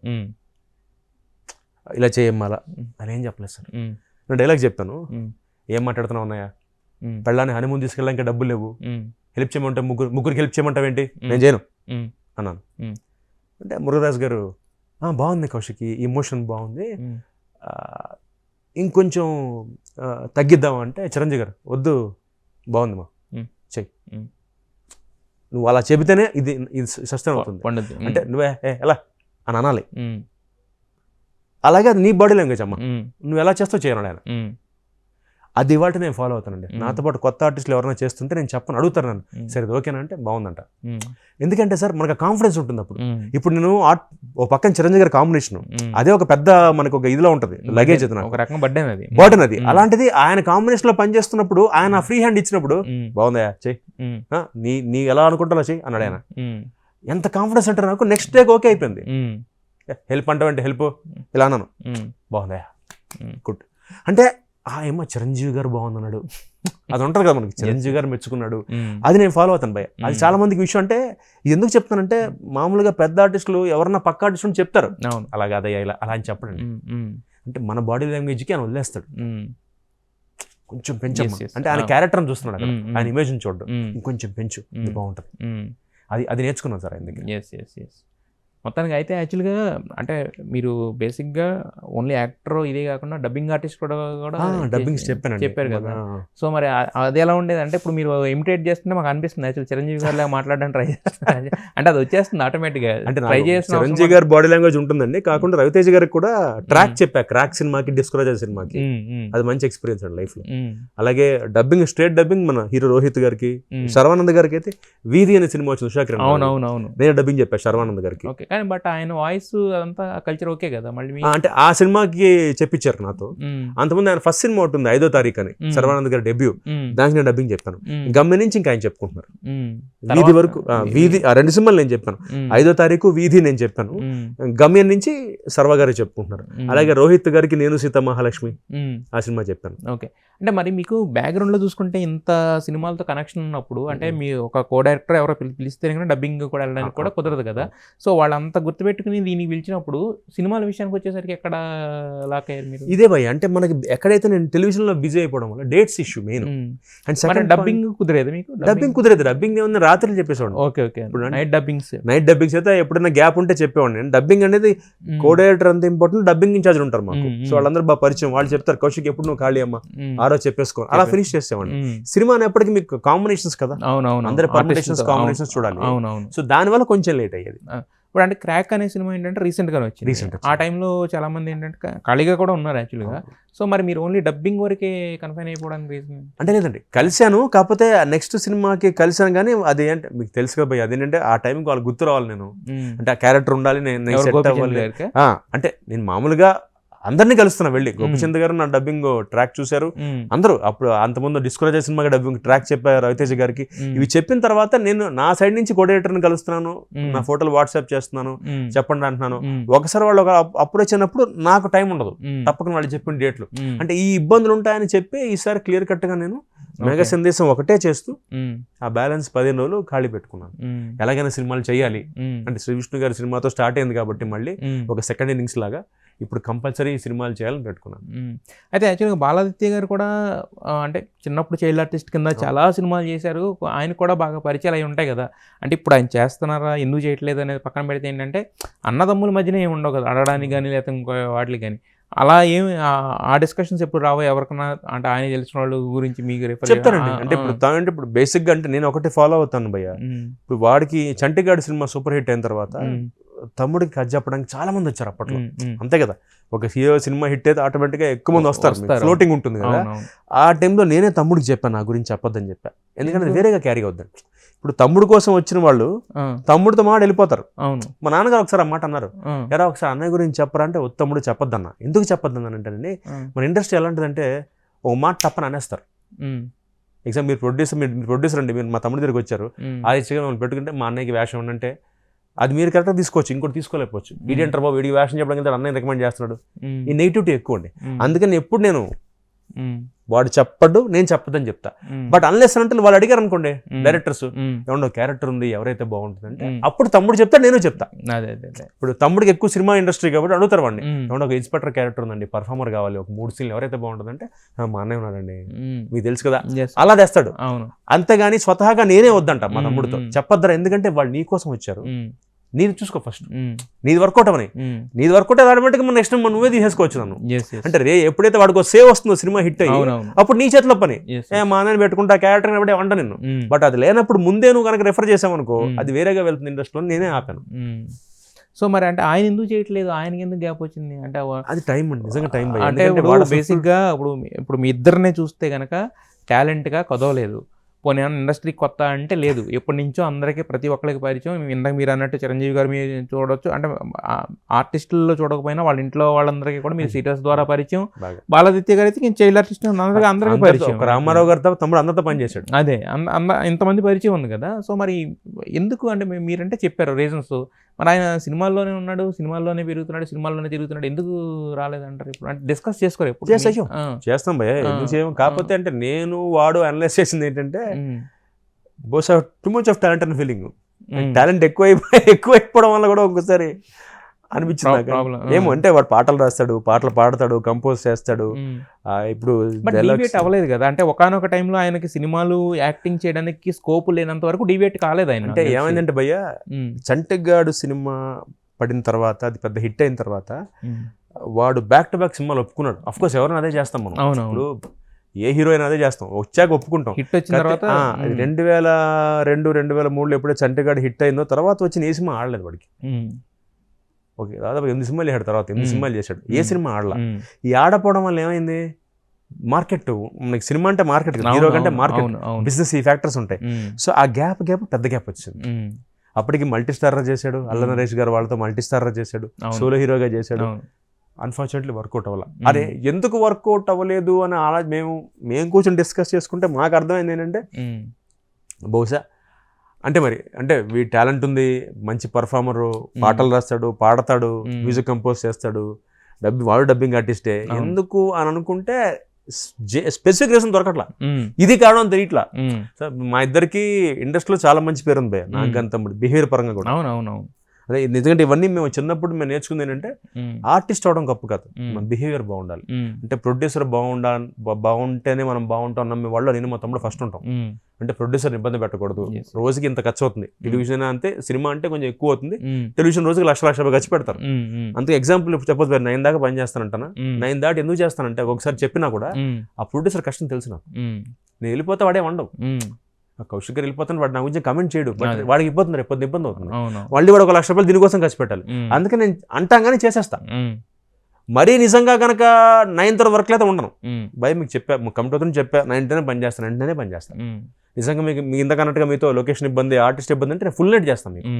ఇలా చేయమ్మాలా అని ఏం చెప్పలేదు సార్. నేను డైలాగ్ చెప్తాను, ఏం మాట్లాడుతున్నావు ఉన్నాయా, పెళ్ళాన్ని హనీమూన్ తీసుకెళ్ళడానికి డబ్బులు లేవు, హెల్ప్ చేయమంటే ముగ్గురికి హెల్ప్ చేయమంటావు ఏంటి, నేను చేయను అన్నాను. అంటే మురుగదాస్ గారు, బాగుంది కౌశిక్, ఈ ఇమోషన్ బాగుంది, ఇంకొంచెం తగ్గిద్దాం అంటే, చిరంజీవి గారు వద్దు బాగుంది మా చెయ్యి, నువ్వు అలా చెబితేనే ఇది సస్టైన్ అవుతుంది, అంటే నువ్వే ఎలా అని అనాలి. అలాగే నీ బాడీ లాంగ్వేజ్ అమ్మా, నువ్వు ఎలా చేస్తావు చేయను ఆయన. అది ఇవాళ నేను ఫాలో అవుతానండి. నాతో పాటు కొత్త ఆర్టిస్టులు ఎవరైనా చేస్తుంటే నేను చెప్పను, అడుగుతాను నన్ను, సరే ఇది ఓకేనా అంటే బాగుందంట. ఎందుకంటే సార్ మనకు కాన్ఫిడెన్స్ ఉంటుంది అప్పుడు. ఇప్పుడు నేను ఓ పక్కన చిరంజీవి గారి కాంబినేషన్, అదే ఒక పెద్ద మనకు ఒక ఇదిలో ఉంటుంది, లగేజ్ అది, ఒక రకంగా బర్డెన్ అది. అలాంటిది ఆయన కాంబినేషన్ లో పనిచేస్తున్నప్పుడు ఆయన ఫ్రీ హ్యాండ్ ఇచ్చినప్పుడు బాగుందా చెయ్యి, నీ ఎలా అనుకుంటాలో చెయ్యి అన్నాడు ఆయన. ఎంత కాన్ఫిడెన్స్ అంటే నాకు నెక్స్ట్ డే ఓకే అయిపోయింది. హెల్ప్ అంటే హెల్ప్ ఇలా అన్నాను, బాగుందా గుడ్ అంటే ఏమో చిరంజీవి గారు బాగుందన్నాడు, అది ఉంటుంది కదా మనకి, చిరంజీవి గారు మెచ్చుకున్నాడు, అది నేను ఫాలో అవుతాను భయ్య. అది చాలా మందికి విషయం. అంటే ఎందుకు చెప్తానంటే మామూలుగా పెద్ద ఆర్టిస్టులు ఎవరన్నా పక్క ఆర్టిస్టులు చెప్తారు అలా కాదయ్యా ఇలా అలా అని చెప్పండి. అంటే మన బాడీ లాంగ్వేజ్కి ఆయన వదిలేస్తాడు, కొంచెం పెంచమ్మా అంటే ఆయన క్యారెక్టర్ని చూస్తున్నాడు అక్కడ, ఆయన ఇమేజ్ని చూడడం, ఇంకొంచెం పెంచు ఇది బాగుంటుంది. అది నేర్చుకున్నాను సార్ ఎందుకు. మొత్తానికి అయితే యాక్చువల్గా అంటే మీరు బేసిక్గా ఓన్లీ యాక్టర్ ఇదే కాకుండా డబ్బింగ్ ఆర్టిస్ట్ కూడా డబ్బింగ్స్ చెప్పారు కదా. సో మరి అది ఎలా ఉండేది అంటే ఇప్పుడు మీరు ఇమిటేట్ చేస్తుంటే మాకు అనిపిస్తుంది యాక్చువల్ చిరంజీవి గారిలా మాట్లాడడానికి ట్రై చేస్తారు అంటే అది వచ్చేస్తుంది ఆటోమేటిక్గా. అంటే ట్రై చేసిన చిరంజీవి గారి బాడీ లాంగ్వేజ్ ఉంటుందండి. కాకుండా రవితేజ గారికి కూడా ట్రాక్ చెప్పా, క్రాక్ సినిమాకి డిస్కరేజ్ సినిమాకి, అది మంచి ఎక్స్పీరియన్స్ అండి లైఫ్ లో. అలాగే డబ్బింగ్ స్ట్రేట్ డబ్బింగ్ మన హీరో రోహిత్ గారికి, శర్వానంద్ గారికి అయితే వీధి అనే సినిమా వచ్చింది ఉషాకిరణ్, అవునవును నేను డబ్బింగ్ చెప్పా శర్వానంద్ గారికి. కానీ బట్ ఆయన వాయిస్ అంతా కల్చర్ ఓకే కదా మళ్ళీ అంటే ఆ సినిమాకి చెప్పించారు నాతో. అంతకుముందు ఆయన ఫస్ట్ సినిమా ఉంటుంది 5వ తారీఖు అని, శర్వానంద్ గారి డెబ్యూ, దానికి నేను డబ్బింగ్ చెప్పాను. గమ్య నుంచి ఇంకా ఆయన చెప్పుకుంటున్నారు, వీధి వరకు వీధి 2 సినిమాలు నేను చెప్పాను. 5వ తారీఖు వీధి నేను చెప్పాను, గమ్యం నుంచి సర్వ గారు చెప్పుకుంటున్నారు. అలాగే రోహిత్ గారికి నేను సీత మహాలక్ష్మి ఆ సినిమా చెప్పాను. ఓకే, అంటే మరి మీకు బ్యాక్గ్రౌండ్ లో చూసుకుంటే ఇంత సినిమాలతో కనెక్షన్ ఉన్నప్పుడు అంటే మీ ఒక కో డైరెక్టర్ ఎవరో పిలిస్తే డబ్బింగ్ కూడా వెళ్ళడానికి కూడా కుదరదు కదా. సో వాళ్ళంతా గుర్తుపెట్టుకుని దీనికి పిలిచినప్పుడు సినిమాల విషయానికి వచ్చేసరికి ఎక్కడ లాక్ అయ్యారు మీరు? ఇదే భయ్, అంటే మనకి ఎక్కడైతే నేను టెలివిజన్ లో బిజీ అయిపోవడం వల్ల dates issue main. And dubbing కుదిరేది మీకు? డబ్బింగ్ కుదిరేది, డబ్బింగ్ ఏమన్నా రాత్రి చెప్పేసాడు. ఓకే నైట్ డబ్బింగ్స్ అయితే ఎప్పుడైనా గ్యాప్ ఉంటే చెప్పేవాడు నేను. డబ్బింగ్ అనేది కో డైరెక్టర్ అంత ఇంపార్టెంట్, డబ్బింగ్ ఇన్ఛార్జ్ ఉంటారు మాకు. సో వాళ్ళందరూ బాగా పరిచయం, వాళ్ళు చెప్తారు కౌశిక్ ఎప్పుడు నువ్వు ఖాళీ అమ్మా ఆ రోజు చెప్పేసుకో, అలా ఫినిష్ చేసేవాడిని. సినిమా అనేప్పటికీ మీకు కాంబినేషన్స్ కదా, అందరి పర్మిటేషన్స్ కాంబినేషన్స్ చూడాలి. సో దానివల్ల కొంచెం లేట్ అయ్యేది. ఇప్పుడు అంటే క్రాక్ అనే సినిమా ఏంటంటే రీసెంట్గా వచ్చింది. ఆ టైంలో చాలా మంది ఏంటంటే ఖాళీగా కూడా ఉన్నారు యాక్చువల్గా. సో మరి మీరు ఓన్లీ డబ్బింగ్ వరకే కన్ఫైన్ అయిపోవడానికి రీజన్ అంటే? లేదండి, కలిశాను, కాకపోతే నెక్స్ట్ సినిమాకి కలిశాను. కానీ అది అంటే మీకు తెలుసు కదా భయ్, అదేంటంటే ఆ టైంకి వాళ్ళు గుర్తు రావాలి, నేను అంటే ఆ క్యారెక్టర్ ఉండాలి, నేను సెట్ అవ్వాలి. అంటే నేను మామూలుగా అందరినీ కలుస్తున్నా వెళ్ళి. గోపిచంద్ గారు నా డబ్బింగ్ ట్రాక్ చూశారు అందరూ. అప్పుడు అంతకుముందు డిస్కరేజ్ సినిమాకి డబ్బింగ్ ట్రాక్ చెప్పారు రవితేజ గారికి. ఇవి చెప్పిన తర్వాత నేను నా సైడ్ నుంచి కోఆర్డినేటర్ని కలుస్తున్నాను, నా ఫోటోలు వాట్సాప్ చేస్తున్నాను, చెప్పండి అంటున్నాను. ఒకసారి వాళ్ళు అప్రోచ్ అయినప్పుడు నాకు టైం ఉండదు, తప్పకుండా వాళ్ళు చెప్పిన డేట్లు. అంటే ఈ ఇబ్బందులు ఉంటాయని చెప్పి ఈసారి క్లియర్ కట్ గా నేను మెగా సందేశం ఒకటే చేస్తూ ఆ బ్యాలెన్స్ 15 రోజులు ఖాళీ పెట్టుకున్నాను. ఎలాగైనా సినిమాలు చేయాలి అంటే శ్రీ విష్ణు గారి సినిమాతో స్టార్ట్ అయింది కాబట్టి మళ్ళీ ఒక సెకండ్ ఇన్నింగ్స్ లాగా ఇప్పుడు కంపల్సరీ సినిమాలు చేయాలని పెట్టుకున్నాను. అయితే యాక్చువల్గా బాలాదిత్య గారు కూడా అంటే చిన్నప్పుడు చైల్డ్ ఆర్టిస్ట్ కింద చాలా సినిమాలు చేశారు, ఆయన కూడా బాగా పరిచయాలు అయి ఉంటాయి కదా. అంటే ఇప్పుడు ఆయన చేస్తున్నారా ఎందుకు చేయట్లేదు అనేది పక్కన పెడితే ఏంటంటే అన్నదమ్ముల మధ్యనే ఏమి ఉండవు కదా అడగడానికి కానీ లేకపోతే ఇంకో వాటికి కానీ. అలా ఏమి ఆ డిస్కషన్స్ ఎప్పుడు రావో ఎవరికన్నా అంటే ఆయన తెలిసిన వాళ్ళ గురించి మీకు చెప్తారండి. అంటే ఇప్పుడు బేసిక్ గా అంటే నేను ఒకటి ఫాలో అవుతాను భయ్య. ఇప్పుడు వాడికి చంటిగాడి సినిమా సూపర్ హిట్ అయిన తర్వాత తమ్ముడికి కథ చెప్పడానికి చాలా మంది వచ్చారు అప్పట్లో, అంతే కదా. ఒక హీరో సినిమా హిట్ అయితే ఆటోమేటిక్గా ఎక్కువ మంది వస్తారు, ఫ్లోటింగ్ ఉంటుంది కదా. ఆ టైంలో నేనే తమ్ముడికి చెప్పాను నా గురించి చెప్పొద్దని చెప్పా, ఎందుకంటే వేరేగా క్యారీ అవుద్దని. ఇప్పుడు తమ్ముడు కోసం వచ్చిన వాళ్ళు తమ్ముడితో మాట వెళ్ళిపోతారు. మా నాన్నగారు ఒకసారి ఆ మాట అన్నారు, ఎరా ఒకసారి అన్నయ్య గురించి చెప్పరా అంటే తమ్ముడు చెప్పొద్దన్నా. ఎందుకు చెప్పొద్దన్నా అంటేనండి, మన ఇండస్ట్రీ ఎలాంటిదంటే ఒక మాట తప్పని అనేస్తారు. ఎగ్జామ్ మీరు ప్రొడ్యూసర్ అండి, మీరు మా తమ్ముడి దగ్గరికి వచ్చారు, ఆదిత్యగా మనం పెట్టుకుంటే మా అన్నయ్యకి వేషం ఉండంటే అది మీరు కరెక్ట్గా తీసుకోవచ్చు, ఇంకోటి తీసుకోలేకపోవచ్చు. వీడి అంటారు బాబు వీడికి వేషం చెప్పడానికి అన్నయ్య రికమెండ్ చేస్తున్నాడు, ఈ నెగిటివిటీ ఎక్కువ అండి. అందుకని ఎప్పుడు నేను వాడు చెప్పడు నేను చెప్పదని చెప్తా. బట్ అన్లెస్ అంటే వాళ్ళు అడిగారు అనుకోండి డైరెక్టర్స్, ఏమన్నా క్యారెక్టర్ ఉంది ఎవరైతే బాగుంటుంది అంటే అప్పుడు తమ్ముడు చెప్తా, నేను చెప్తా. ఇప్పుడు తమ్ముడికి ఎక్కువ సినిమా ఇండస్ట్రీ కాబట్టి అడుగుతారు వాడిని, ఏమన్నా ఒక ఇన్స్పెక్టర్ క్యారెక్టర్ ఉందండి, పర్ఫార్మర్ కావాలి, ఒక 3 సీన్లు ఎవరైతే బాగుంటుంది అంటే మా అన్నయ్య ఉన్నాడండి మీకు తెలుసు కదా, అలా తెస్తాడు. అంతేగాని స్వతహాగా నేనే వద్దంట మా తమ్ముడితో చెప్పొద్దరా, ఎందుకంటే వాళ్ళు నీ కోసం వచ్చారు, నీది చూసుకో ఫస్ట్, నీది వర్కౌట్ అవని, నీది వర్కౌట్ ఆటోమేటిక్గా మన నెక్స్ట్ నువ్వే తీసేసుకోవచ్చు నన్ను. అంటే ఎప్పుడైతే వాడికి సేవ్ వస్తుందో సినిమా హిట్ అయ్యి అప్పుడు నీ చేతిలో పని, మా అన్నని పెట్టుకుంటా క్యారెక్టర్ కాబట్టి వంట నిన్ను. బట్ అది లేనప్పుడు ముందే నువ్వు కనుక రెఫర్ చేసావు అనుకో అది వేరేగా వెళ్తుంది ఇండస్ట్రీలో, నేనే ఆపాను. సో మరి అంటే ఆయన ఎందుకు చేయట్లేదు, ఆయనకి ఎందుకు గ్యాప్ వచ్చింది అంటే అది టైం అండి, నిజంగా టైం. అంటే బేసిక్గా ఇప్పుడు మీ ఇద్దరినే చూస్తే కనుక టాలెంట్గా కదవలేదు. పోనీ ఏమన్నా ఇండస్ట్రీ కొత్త అంటే లేదు, ఎప్పటి నుంచో అందరికీ ప్రతి ఒక్కరికి పరిచయం. ఇందాక మీరు అన్నట్టు చిరంజీవి గారు మీరు చూడవచ్చు, అంటే ఆర్టిస్టుల్లో చూడకపోయినా వాళ్ళ ఇంట్లో వాళ్ళందరికీ కూడా మీరు సీరియల్స్ ద్వారా పరిచయం. బాలాదిత్య గారు అయితే చైల్డ్ ఆర్టిస్ట్ అందరికీ పరిచయం. రామారావు గారితో తమ్ముడు అందరితో పనిచేశాడు. అదే ఇంతమంది పరిచయం ఉంది కదా. సో మరి ఎందుకు అంటే మీరంటే చెప్పారు రీజన్స్, మరి ఆయన సినిమాల్లోనే ఉన్నాడు, సినిమాల్లోనే పెరుగుతున్నాడు, సినిమాల్లోనే తిరుగుతున్నాడు, ఎందుకు రాలేదంటారు? ఇప్పుడు అంటే డిస్కస్ చేసుకోరు ఎప్పుడు? చేస్తాం భయ్య, ఎందుకు చేయము. కాకపోతే అంటే నేను వాడు అనలైజ్ చేసింది ఏంటంటే బహుశా టూ మచ్ ఆఫ్ టాలెంట్ అనే ఫీలింగ్. టాలెంట్ ఎక్కువైపోవడం వల్ల కూడా ఒక్కోసారి అనిపించింది నాకు. ఏమో అంటే వాడు పాటలు రాస్తాడు, పాటలు పాడతాడు, కంపోజ్ చేస్తాడు. ఇప్పుడు డివేట్ అవ్వలేదు కదా, అంటే ఒకనొక టైంలో ఆయనకి సినిమాలు యాక్టింగ్ చేయడానికి స్కోప్ లేనంత వరకు డివేట్ కాలేదు ఆయన. అంటే ఏమైందంటే భయ్య, చంటిగాడు సినిమా పడిన తర్వాత, అది పెద్ద హిట్ అయిన తర్వాత వాడు బ్యాక్ టు బ్యాక్ సినిమాలు ఒప్పుకున్నాడు. అఫ్ కోర్స్ ఎవరైనా అదే చేస్తాం మనం. ఇప్పుడు ఏ హీరో అయినా అదే చేస్తాం, వచ్చాక ఒప్పుకుంటాం. హిట్ వచ్చిన తర్వాత 2002, 2003 ఎప్పుడైతే చంటిగాడు హిట్ అయిందో తర్వాత వచ్చిన ఏ సినిమా ఆడలేదు వాడికి. ఓకే, దాదాపు 8 సినిమాలు చేశాడు, తర్వాత 8 సినిమాలు చేశాడు, ఏ సినిమా ఆడలా. ఈ ఆడపోవడం వల్ల ఏమైంది, మార్కెట్, మనకి సినిమా అంటే మార్కెట్, హీరో కంటే మార్కెట్, బిజినెస్, ఈ ఫ్యాక్టర్స్ ఉంటాయి. సో ఆ గ్యాప్ పెద్ద గ్యాప్ వచ్చింది. అప్పటికి మల్టీ స్టారర్ చేశాడు, అల్ల నరేష్ గారు వాళ్ళతో మల్టీ స్టారర్ చేశాడు, సోలో హీరోగా చేశాడు. అన్ఫార్చునేట్లీ వర్కౌట్ అవ్వాల. అరే ఎందుకు వర్కౌట్ అవ్వలేదు అని అలా మేము కూర్చొని డిస్కస్ చేసుకుంటే మాకు అర్థమైంది ఏంటంటే, బహుశా అంటే మరి అంటే వీ టాలెంట్ ఉంది, మంచి పర్ఫార్మరు, పాటలు రాస్తాడు, పాడతాడు, మ్యూజిక్ కంపోజ్ చేస్తాడు, వాడు డబ్బింగ్ ఆర్టిస్టే, ఎందుకు అని అనుకుంటే స్పెసిఫిక్ రీజన్ దొరకట్లా. ఇది కారణం తెలియట్లా. మా ఇద్దరికి ఇండస్ట్రీలో చాలా మంచి పేరు ఉంది భయ్య, నాకు అంత బిహేవియర్ పరంగా కూడా. అదే ఎందుకంటే ఇవన్నీ మేము చిన్నప్పుడు మేము నేర్చుకుంది ఏంటంటే, ఆర్టిస్ట్ అవడం గొప్ప కాదు, మన బిహేవియర్ బాగుండాలి. అంటే ప్రొడ్యూసర్ బాగుంటేనే మనం బాగుంటాం నమ్మే వాళ్ళు నేను మా తమ్ముడు ఫస్ట్ ఉంటాం. అంటే ప్రొడ్యూసర్ ఇబ్బంది పెట్టకూడదు, రోజుకి ఇంత ఖర్చు అవుతుంది, టెలివిజన్ అంతే, సినిమా అంటే కొంచెం ఎక్కువ అవుతుంది, టెలివిజన్ రోజుకి లక్ష ఖర్చు పెడతారు. అందుకే ఎగ్జాంపుల్ ఇప్పుడు చెప్పొచ్చు, 9 దాకా పని చేస్తానంటానా, 9 దాటి ఎందుకు చేస్తానంటే ఒకసారి చెప్పినా కూడా ఆ ప్రొడ్యూసర్ కష్టం తెలుసు నాకు. నేను వెళ్ళిపోతే వాడే వండవు, కౌశిక్ గారు వెళ్ళిపోతాను, వాడు నా గురించి కమెంట్ చేయడు, బట్ వాడికి ఇబ్బంది, రేపు ఇబ్బంది అవుతుంది, వాళ్ళు వాడు 1 లక్ష రూపాయలు దీనికోసం ఖర్చు పెట్టాలి. అందుకే నేను అంటాగానే చేసేస్తా. మరీ నిజంగా కనుక 9 తర్వాత వర్క్ అయితే ఉండను. భయ మీకు చెప్పా, కంప్యూటర్ చెప్పా, 9 పని చేస్తాను, వెంటనే పని చేస్తాను. నిజంగా మీకు మీ ఇంతకన్నట్టుగా మీతో లొకేషన్ ఇబ్బంది, ఆర్టిస్ట్ ఇబ్బంది అంటే నేను ఫుల్ నైట్ చేస్తాను, మీకు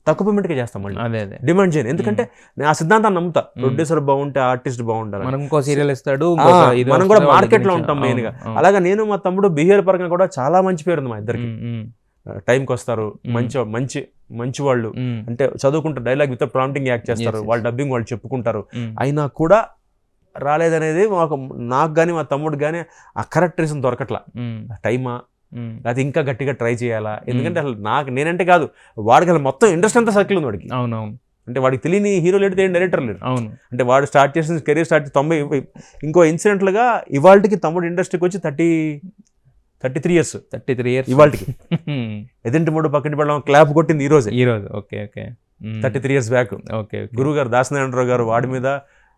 తక్కువ పేమెంట్గా చేస్తాం, మళ్ళీ డిమాండ్ చేయను. ఎందుకంటే నేను ఆ సిద్ధాంతాన్ని నమ్ముతా, ప్రొడ్యూసర్ బాగుంటే ఆర్టిస్ట్ బాగుంటారు, ఇంకో సీరియల్ ఇస్తాడు, మనం కూడా మార్కెట్ లో ఉంటాం మెయిన్ గా. అలాగే నేను మా తమ్ముడు బిహేవియర్ పరంగా కూడా చాలా మంచి పేరు ఉంది మా ఇద్దరికి. టైంకి వస్తారు, మంచి వాళ్ళు, అంటే చదువుకుంటారు, డైలాగ్ విత్ ప్రాంప్టింగ్ యాక్ట్ చేస్తారు, వాళ్ళు డబ్బింగ్ వాళ్ళు చెప్పుకుంటారు. అయినా కూడా రాలేదనేది నాకు కానీ మా తమ్ముడు కానీ ఆ కరెక్ట్ రీజన్ దొరకట్లా. టైమా, అది ఇంకా గట్టిగా ట్రై చేయాలా, ఎందుకంటే అసలు నేనంటే కాదు, వాడికి అసలు మొత్తం ఇండస్ట్రీ అంతా సర్కిల్ ఉంది వాడికి. అవునవును, అంటే వాడికి తెలియని హీరో లేడు, తెలియని డైరెక్టర్ లేడు. అవును, అంటే వాడు స్టార్ట్ చేసిన కెరీర్ 90 ఇంకో ఇన్సిడెంట్లుగా ఇవాళకి తమ్ముడు ఇండస్ట్రీకి వచ్చి 33 ఇయర్స్ ఇవాళకి. ఎదంటి మూడు పక్కన పడడం క్లాప్ కొట్టింది ఈ రోజు. Okay okay 33 years back. Okay, గురువు గారు దాసనారాయణరావు గారు వాడి మీద,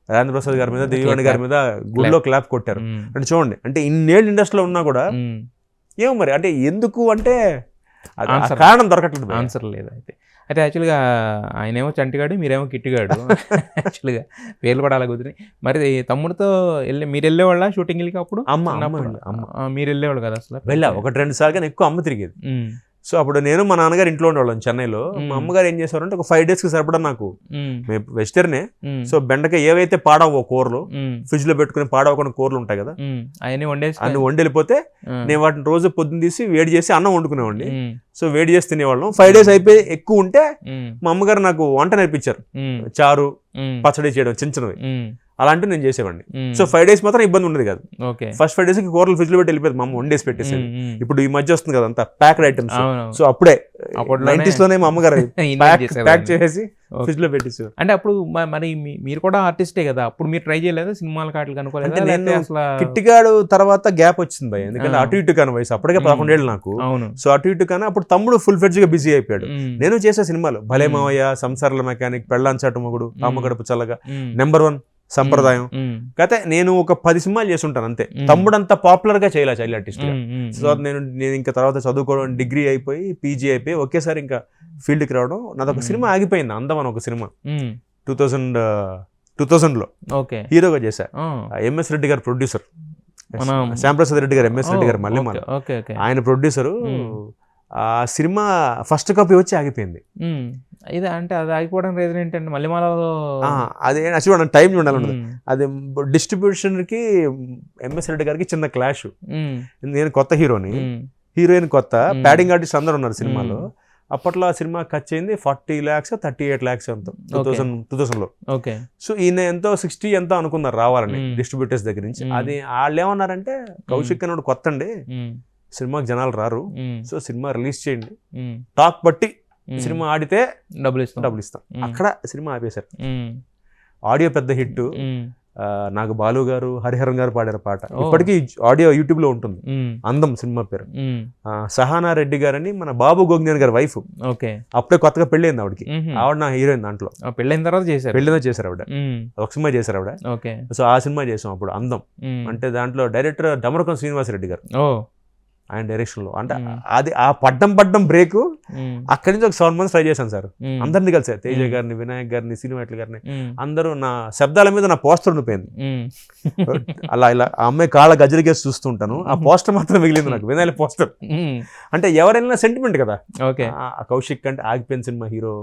రాజేంద్ర ప్రసాద్ గారి మీద, దేవివాణి గారి మీద గుడిలో క్లాప్ కొట్టారు. అంటే చూడండి, అంటే ఇన్నేళ్ళు ఇండస్ట్రీలో ఉన్నా కూడా ఏమో మరి అంటే ఎందుకు అంటే కారణం దొరకట్లేదు, ఆన్సర్ లేదు. అయితే యాక్చువల్గా ఆయనేమో చంటిగాడు, మీరేమో కిట్టిగాడు. యాక్చువల్గా పేర్లు కూడా అలా కుదిరి. మరి తమ్ముడితో మీరు వెళ్ళేవాళ్ళ షూటింగ్లకి? అప్పుడు మీరు వెళ్ళేవాళ్ళు కదా అసలు? 1-2 సార్లు ఎక్కువ అమ్మ తిరిగేది. సో అప్పుడు నేను మా నాన్నగారు ఇంట్లో ఉండేవాళ్ళం చెన్నైలో. మా అమ్మగారు ఏం చేశారంటే ఒక 5 days సరిపడా నాకు, మేము వెజిటేరియనే, సో బెండకాయ ఏవైతే పాడవో కూరలు ఫ్రిడ్జ్ లో పెట్టుకుని పాడవకుండా కూరలు ఉంటాయి కదా, అన్ని వండెళ్ళిపోతే నేను వాటిని రోజు పొద్దున్న తీసి వేడి చేసి అన్నం వండుకునేవాడిని. సో వేడి చేసి తినేవాళ్ళం. 5 days అయిపోయి ఎక్కువ ఉంటే మా అమ్మగారు నాకు వంట నేర్పించారు, చారు పచ్చడి చేయడం చిన్న చిన్నవి, అలాంటివి నేను చేసేవాడిని. సో 5 days మాత్రం ఇబ్బంది ఉండేది కాదు. ఫస్ట్ 5 days కూరలు ఫ్రిడ్జ్ లో పెట్టి వెళ్ళిపోయింది, మా అమ్మ వండేసి పెట్టేసి. ఇప్పుడు ఈ మధ్య వస్తుంది కదా అంతా ప్యాక్డ్ ఐటమ్స్, సో అప్పుడే 90s లోనే మా అమ్మగారు ప్యాక్ చేసి ఫ్రిడ్జ్ లో పెట్టేసారు. అంటే అప్పుడు మరి మీరు కూడా ఆర్టిస్టే కదా, అప్పుడు మీరు ట్రై చేయలేదు సినిమాల కాటలు కనుకోలేదు? కిట్టిగాడు తర్వాత గ్యాప్ వచ్చింది భయ, ఎందుకంటే అటు ఇటు కాని వయసు, అప్పటికే 11 ఏళ్ళు నాకు. సో అటు ఇటు కానీ అప్పుడు తమ్ముడు ఫుల్ ఫ్లెడ్జ్ గా బిజీ అయిపోయాడు. నేను చేసే సినిమాలు భలే మావయ్య, సంసారాల మెకానిక్, పెళ్ళాన్ చాటు మొగుడు, అమ్మ గడుపు చల్లగా, నెంబర్ 1 సంప్రదాయం. కాకపోతే నేను ఒక 10 సినిమాలు చేసి ఉంటాను అంతే. తమ్ముడు అంత పాపులర్ గా చేయలే చైల్డ్ ఆర్టిస్ట్. సో నేను ఇంకా తర్వాత చదువుకోవడం, డిగ్రీ అయిపోయి పీజీ అయిపోయి ఒకేసారి ఇంకా ఫీల్డ్కి రావడం. నాదొక సినిమా ఆగిపోయింది, అందం అని ఒక సినిమా 2000లో హీరోగా చేశా. ఎంఎస్ రెడ్డి గారు ప్రొడ్యూసర్, శ్యాంప్రసాద్ రెడ్డి గారు, ఎంఎస్ రెడ్డి గారు మళ్ళీ ఆయన ప్రొడ్యూసరు. ఆ సినిమా ఫస్ట్ కాపీ వచ్చి ఆగిపోయింది. ఇది అంటే అది ఆగిపోవడం రీజన్ ఏంటంటే మళ్ళీ అదే చూడండి, టైం చూడాలి. అది డిస్ట్రిబ్యూషన్ కి ఎంఎస్ రెడ్డి గారికి చిన్న క్లాష్. నేను కొత్త హీరోని, హీరోయిన్ కొత్త, ప్యాడింగ్ ఆర్టిస్ట్ అందరు ఉన్నారు సినిమాలో. అప్పట్లో ఆ సినిమా ఖర్చు అయింది 40 lakhs 38 lakhs ఎంతో 2000లో. సో ఈయన ఎంతో 60 ఎంతో అనుకున్నారు రావాలని డిస్ట్రిబ్యూటర్స్ దగ్గర నుంచి. అది వాళ్ళు ఏమన్నారంటే, కౌశిక్ అన్నాడు కొత్త అండి, సినిమాకి జనాలు రారు, సో సినిమా రిలీజ్ చేయండి, టాక్ బట్టి సినిమా ఆడితే డబ్బులు ఇస్తాం. అక్కడ సినిమా ఆపేశారు. ఆడియో పెద్ద హిట్. నాకు బాలు గారు, హరిహరన్ గారు పాడారు పాట. ఇప్పటికీ ఆడియో యూట్యూబ్ లో ఉంటుంది. అందం సినిమా పేరు. సహానా రెడ్డి గారని మన బాబు గోగ్నేని గారి వైఫ్. అప్పుడే కొత్తగా పెళ్ళైంది ఆవిడకి. ఆవిడ నా హీరోయిన్ దాంట్లో. పెళ్ళైన తర్వాత చేశారు ఆవిడ. ఒక సినిమా చేశారు ఆవిడ. సో ఆ సినిమా చేసాం అప్పుడు, అందం. అంటే దాంట్లో డైరెక్టర్ డమరకం శ్రీనివాసరెడ్డి గారు, ఆయన డైరెక్షన్ లో. అంటే అది ఆ పడ్డం బ్రేక్. అక్కడి నుంచి ఒక 7 months ట్రై చేశాను సార్. అందరినీ కలిసారు, తేజ గారిని, వినాయక్ గారిని, సినిమాట్ల గారిని, అందరూ. నా శబ్దాల మీద నా పోస్టర్ ఉండిపోయింది. అలా ఇలా ఆ అమ్మాయి కాళ్ళ గజ్జలకేసి చూస్తుంటాను, ఆ పోస్టర్ మాత్రం మిగిలింది నాకు, వినాయక్ పోస్టర్. అంటే ఎవరైనా సెంటిమెంట్ కదా. కౌశిక్ అంటే ఆగిపోయిన సినిమా హీరో,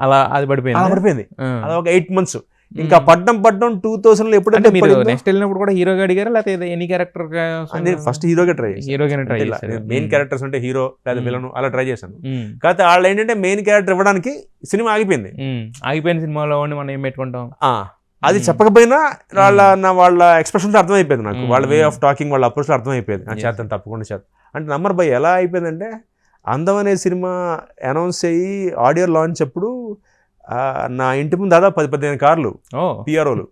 అలా అది పడిపోయింది. అది ఒక 8 months. ఇంకా పడ్డం 2000లో ఎప్పుడంటే నెక్స్ట్ వెళ్ళినప్పుడు కూడా హీరోగా అడిగారా, లేకపోతే ఎనీ క్యారెక్టర్? నేను ఫస్ట్ హీరోగా ట్రై చేశాను. మెయిన్ క్యారెక్టర్స్ అంటే హీరో లేదా విలన్ అలా ట్రై చేశాను. కాకపోతే వాళ్ళు ఏంటంటే మెయిన్ క్యారెక్టర్ ఇవ్వడానికి సినిమా ఆగిపోయింది. ఆగిపోయిన సినిమాలో మనం ఏం పెట్టుకుంటాం, అది చెప్పకపోయినా వాళ్ళ ఎక్స్ప్రెషన్ అర్థమైపోయింది నాకు. వాళ్ళ వే ఆఫ్ టాకింగ్, వాళ్ళ అప్రోచ్ అర్థమైపోయింది. నా చేస్తాను, తప్పకుండా చేస్తాను అంటే. నంబర్ బై ఎలా అయిపోయిందంటే, అందం అనే సినిమా అనౌన్స్ అయ్యి ఆడియో లాంచ్ అప్పుడు నా ఇంటి ముందు దాదాపు 10-15 కార్లు పిఆర్ఓలు,